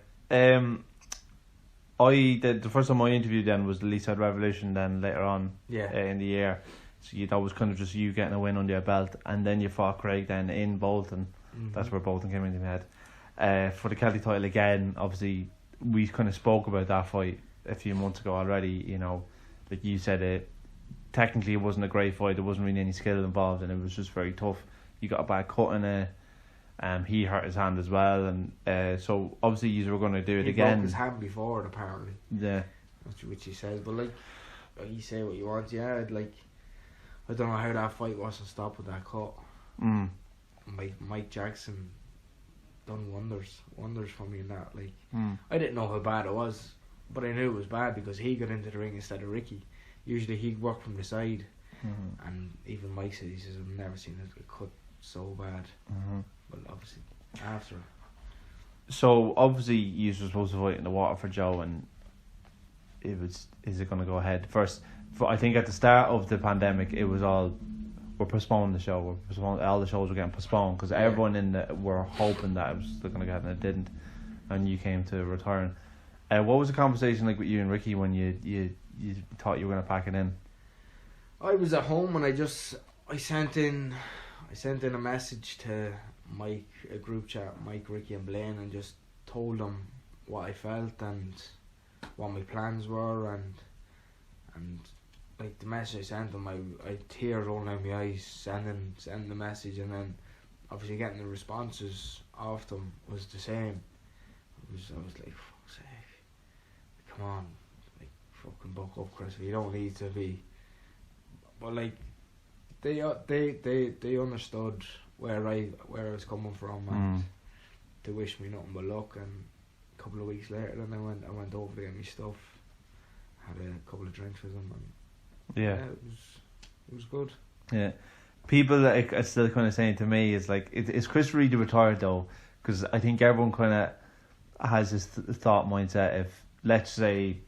The first time I interviewed then was the Leaside Revolution. Then later on, in the year, so that was kind of just you getting a win under your belt, and then you fought Craig then in Bolton. That's where Bolton came into my head. For the Celtic title again, obviously we kind of spoke about that fight a few months ago already. You know, like you said, technically it wasn't a great fight. There wasn't really any skill involved, and it was just very tough. You got a bad cut in it. He hurt his hand as well, and so obviously you were going to do it again. He broke his hand before it, apparently. Yeah. Which he says, but like you say what you want. Yeah, like I don't know how that fight wasn't stopped with that cut. Mike Jackson done wonders for me in that. Like I didn't know how bad it was, but I knew it was bad because he got into the ring instead of Ricky. Usually he'd work from the side, and even Mike said, he says, "I've never seen it cut so bad." But obviously after it. So obviously you were supposed to fight in the water for Joe, and is it going to go ahead first? I think at the start of the pandemic it was all, we're postponing the show. All the shows were getting postponed because everyone were hoping that it was going to get, and it didn't. And you came to return. What was the conversation like with you and Ricky when you thought you were going to pack it in? I was at home and I sent in a message to Mike, a group chat, Mike, Ricky and Blaney, and just told them what I felt and what my plans were, and like the message I sent them, I tears rolling down my eyes sending the message, and then obviously getting the responses of them was the same. I was like, fuck's sake, come on, like fucking buck up, Chris. You don't need to be. But like, they understood where I was coming from, and they wished me nothing but luck. And a couple of weeks later, then I went over to get me stuff, had a couple of drinks with them, and it was good. Yeah. People that are still kind of saying to me is like, is Chris Reedy retired though? Because I think everyone kind of has this thought mindset. If, let's say,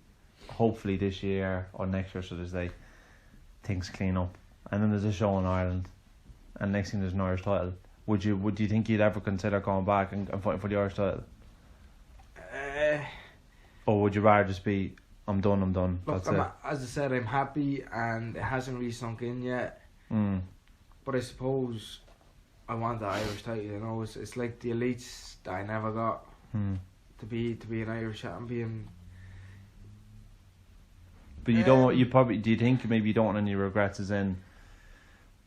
hopefully this year or next year, so to say, things clean up, and then there's a show in Ireland, and next thing there's an Irish title. Would you think you'd ever consider going back and fighting for the Irish title? Or would you rather just be, I'm done. Look, as I said, I'm happy, and it hasn't really sunk in yet. But I suppose I want the Irish title. You know, it's like the elites that I never got. To be an Irish champion. But you don't. Do you think maybe you don't want any regrets? As in,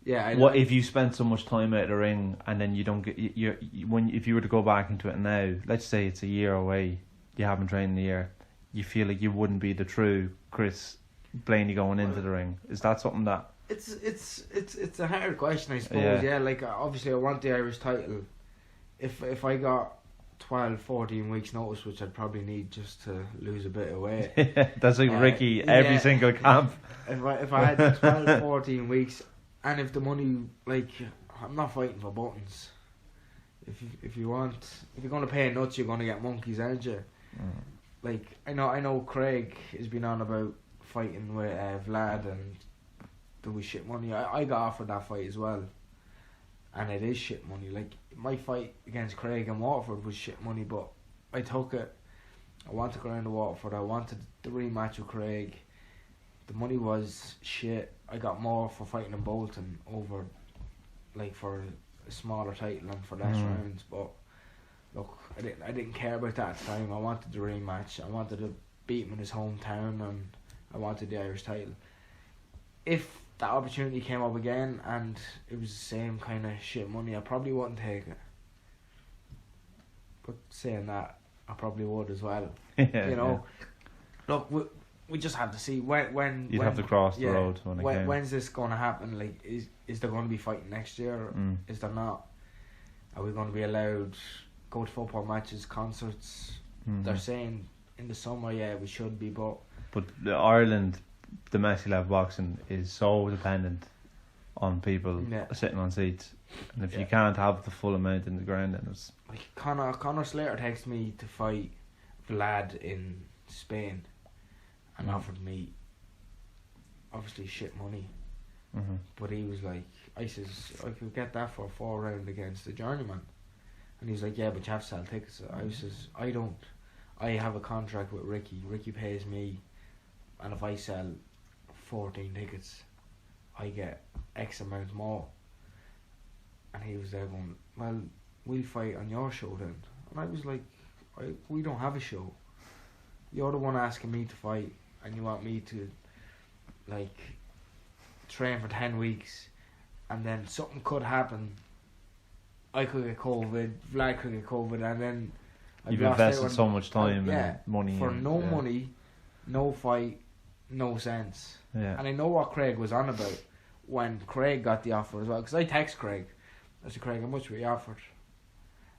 what if you spent so much time out of the ring and then you don't get if you were to go back into it now? Let's say it's a year away. You haven't trained in a year. You feel like you wouldn't be the true Chris Blaney going into the ring. Is that something that? It's a hard question, I suppose. Yeah, like obviously I want the Irish title. If I got 12-14 weeks notice, which I'd probably need just to lose a bit of weight. That's like Ricky every single camp. If I had 12-14 weeks, and if the money, like, I'm not fighting for buttons. If you're gonna pay nuts, you're gonna get monkeys, aren't you? Like I know Craig has been on about fighting with Vlad, and there was shit money. I got offered that fight as well, and it is shit money. Like my fight against Craig in Waterford was shit money, but I took it. I wanted to go down to Waterford. I wanted the rematch with Craig. The money was shit. I got more for fighting in Bolton over, like, for a smaller title and for less rounds. But look, I didn't care about that at the time. I wanted the rematch. I wanted to beat him in his hometown, and I wanted the Irish title. If that opportunity came up again and it was the same kind of shit money, I probably wouldn't take it. But saying that, I probably would as well. You know, look, we just have to see when you'd have to cross the road when's this going to happen. Like, is there going to be fighting next year? Is there not? Are we going to be allowed go to football matches, concerts? They're saying in the summer, we should be, but Ireland domestic level boxing is so dependent on people sitting on seats, and if you can't have the full amount in the ground, then it's like Connor Slater texted me to fight Vlad in Spain and offered me obviously shit money, but he was like, I says I could get that for a 4 round against the journeyman, and he was like, but you have to sell tickets. I says I have a contract with Ricky pays me, and if I sell 14 tickets, I get X amount more. And he was there going, well, we'll fight on your show then. And I was like, we don't have a show. You're the one asking me to fight, and you want me to, like, train for 10 weeks, and then something could happen. I could get COVID, Vlad could get COVID, and then you've invested so much time and money for no money, no fight, no sense. And I know what Craig was on about when Craig got the offer as well, because I text Craig. I said, Craig, how much were you offered?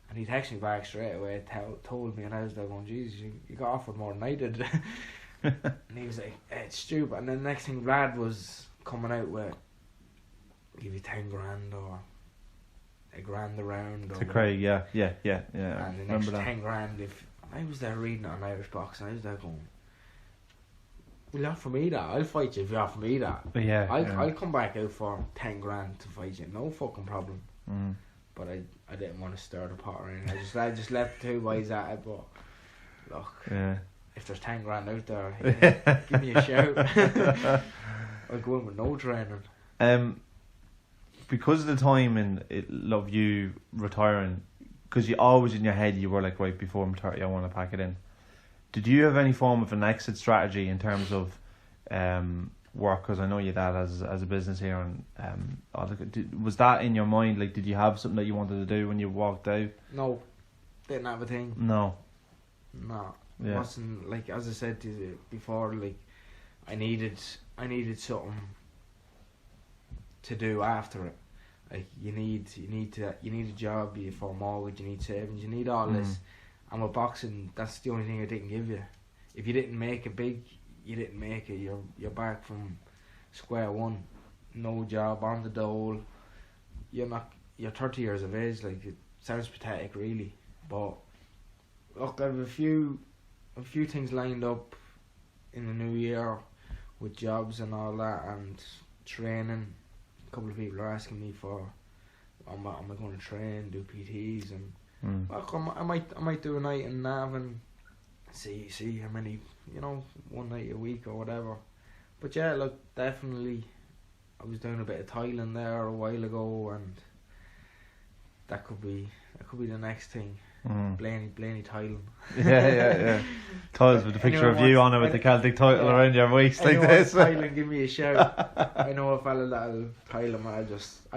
And he texted me back straight away, told me, and I was like going, Jesus, you got offered more than I did. And he was like, it's stupid. And then the next thing, Vlad was coming out with, give you 10 grand or $1,000 a round. To Craig, yeah. And the next 10 grand, if I was there reading it on Irish Boxing, I was there going, will you offer me that? I'll fight you if you offer me that. I'll come back out for 10 grand to fight you, no fucking problem. But I didn't want to stir the pot or anything. I just left the 2 boys at it. But look, if there's 10 grand out there, give me a shout. I'll go in with no training. Because of the time and love you retiring, because you always in your head you were like, right, before I'm 30 I want to pack it in. Did you have any form of an exit strategy in terms of work? Because I know your dad has a business here, and was that in your mind? Like, did you have something that you wanted to do when you walked out? No, Didn't have a thing. No. No. Yeah. Wasn't, like, as I said to you before, like, I needed something to do after it. Like, you need a job, you for a mortgage, you need savings, you need all this. And with boxing, that's the only thing I didn't give you. If you didn't make it big, you didn't make it. You're back from square one. No job, on the dole. You're 30 years of age. Like, it sounds pathetic, really. But look, I have a few things lined up in the new year with jobs and all that, and training. A couple of people are asking me for, am I going to train, do PTs, and look, I might do a night in Navan, see how many, one night a week or whatever. But yeah, look, definitely, I was doing a bit of tiling there a while ago, and that could be the next thing. Blaney tiling. Yeah. Tiles with the picture of you on it with the Celtic title around your waist like this. Tiling, give me a shout. I know a fella that'll tile him. I'll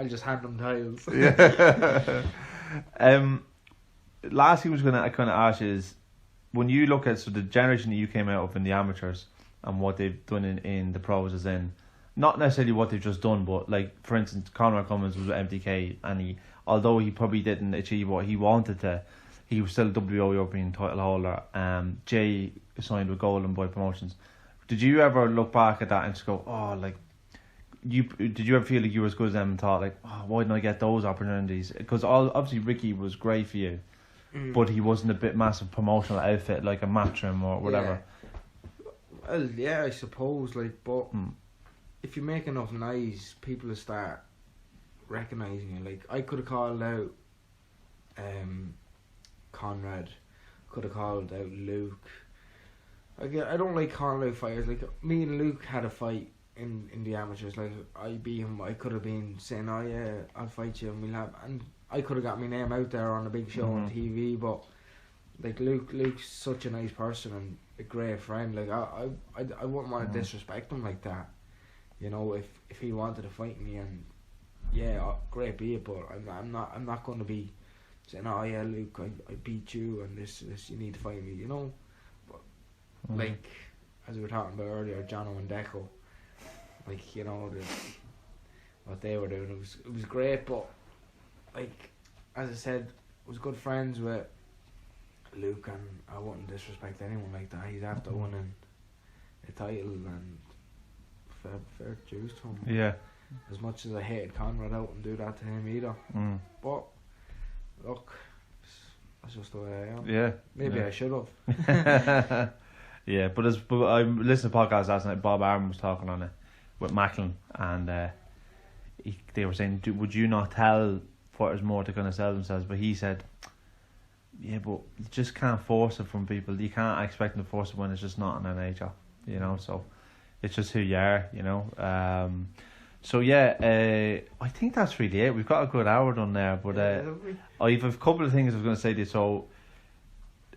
just hand him tiles. Yeah. Last thing I was gonna kind of ask is, when you look at the generation that you came out of in the amateurs and what they've done in the pros, as in not necessarily what they've just done, but like for instance, Conor Cummins was with MTK, and although he probably didn't achieve what he wanted to, he was still WO European title holder. Jay signed with Golden Boy Promotions. Did you ever look back at that and just go, oh, like, did you ever feel like you were as good as them and thought, like, oh, why didn't I get those opportunities? Because obviously Ricky was great for you, but he wasn't a bit massive promotional outfit like a Matchroom or whatever. Yeah. Well, yeah, I suppose, like, but if you make enough noise, people will start recognising you. Like, I could have called out Conrad, could have called out Luke. I don't like calling out fighters. Like, me and Luke had a fight in the amateurs. Like, I beat him. I could have been saying, oh yeah, I'll fight you and we'll have, and I could have got my name out there on a big show on TV. But like, Luke's such a nice person and a great friend. Like, I wouldn't want to disrespect him like that. If he wanted to fight me, and yeah, great be it, but I'm not going to be saying, oh yeah, Luke, I beat you and this you need to fight me, But like, as we were talking about earlier, Jono and Deco, like, what they were doing, it was great. But like, as I said, I was good friends with Luke, and I wouldn't disrespect anyone like that. He's after winning a title, and fair dues to him. Yeah. As much as I hated Conrad, I wouldn't do that to him either. But look, that's just the way I am. Yeah. Maybe I should have. Yeah, but I listened to a podcast last night. Bob Arm was talking on it with Macklin, and they were saying, would you not tell fighters more to kind of sell themselves? But he said, yeah, but you just can't force it from people. You can't expect them to force it when it's just not in their nature, So it's just who you are, So yeah, I think that's really it. We've got a good hour done there, but I've a couple of things I was going to say to you. So,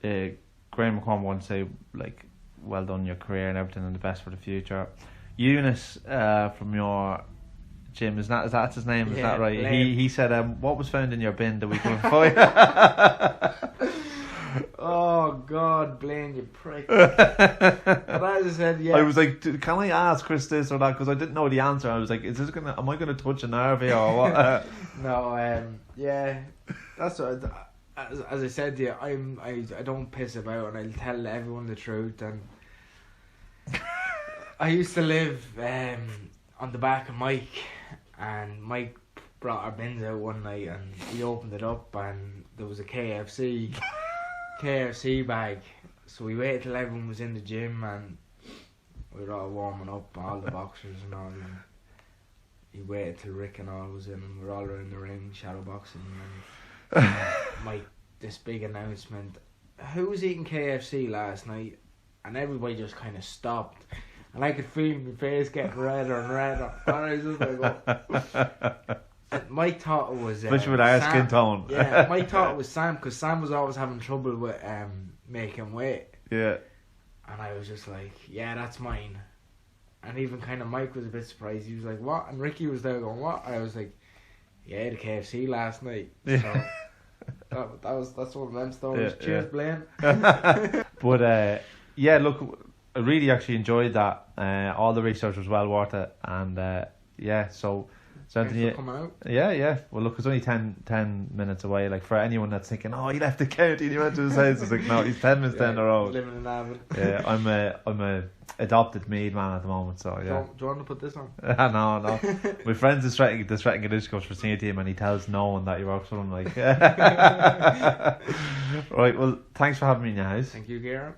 Graham McCormick wants to say, like, well done your career and everything, and the best for the future. Eunice from your gym, that's his name? Is that right? He said, what was found in your bin the week before? Oh God, Blaine, you prick. But as I said, yeah. I was like, can I ask Chris this or that? Because I didn't know the answer. I was like, am I going to touch a nerve here or what? No, yeah. That's what. As I said to you, I don't piss about, and I'll tell everyone the truth. And I used to live on the back of Mike, and Mike brought our bins out one night, and he opened it up, and there was a KFC bag. So we waited till everyone was in the gym, and we were all warming up, all the boxers and all, and he waited till Rick and all was in, and we were all around the ring shadow boxing, and Mike, this big announcement, who was eating KFC last night? And everybody just kind of stopped, and I could feel my face getting redder and redder, and I was just like, And Mike thought it was especially with our skin tone. Yeah, Mike thought it was Sam, because Sam was always having trouble with making weight. Yeah. And I was just like, yeah, that's mine. And even kind of Mike was a bit surprised. He was like, what? And Ricky was there going, what? I was like, yeah, the KFC last night. So That's one of them stories. Cheers, Blaine. But yeah, look, I really actually enjoyed that. All the research was well worth it, and yeah, so Thanks for coming out. Yeah. Well, look, it's only 10 minutes away. Like, for anyone that's thinking, oh, he left the county and he went to his house, it's like, no, he's 10 minutes down the road. Living in Avon. Yeah, I'm a adopted Mead man at the moment, so yeah. Do you want to put this on? No. My friend's distracting Gadishkos for seeing him, and he tells no one that he works for him. Like, right. Well, thanks for having me in your house. Thank you, Kieran.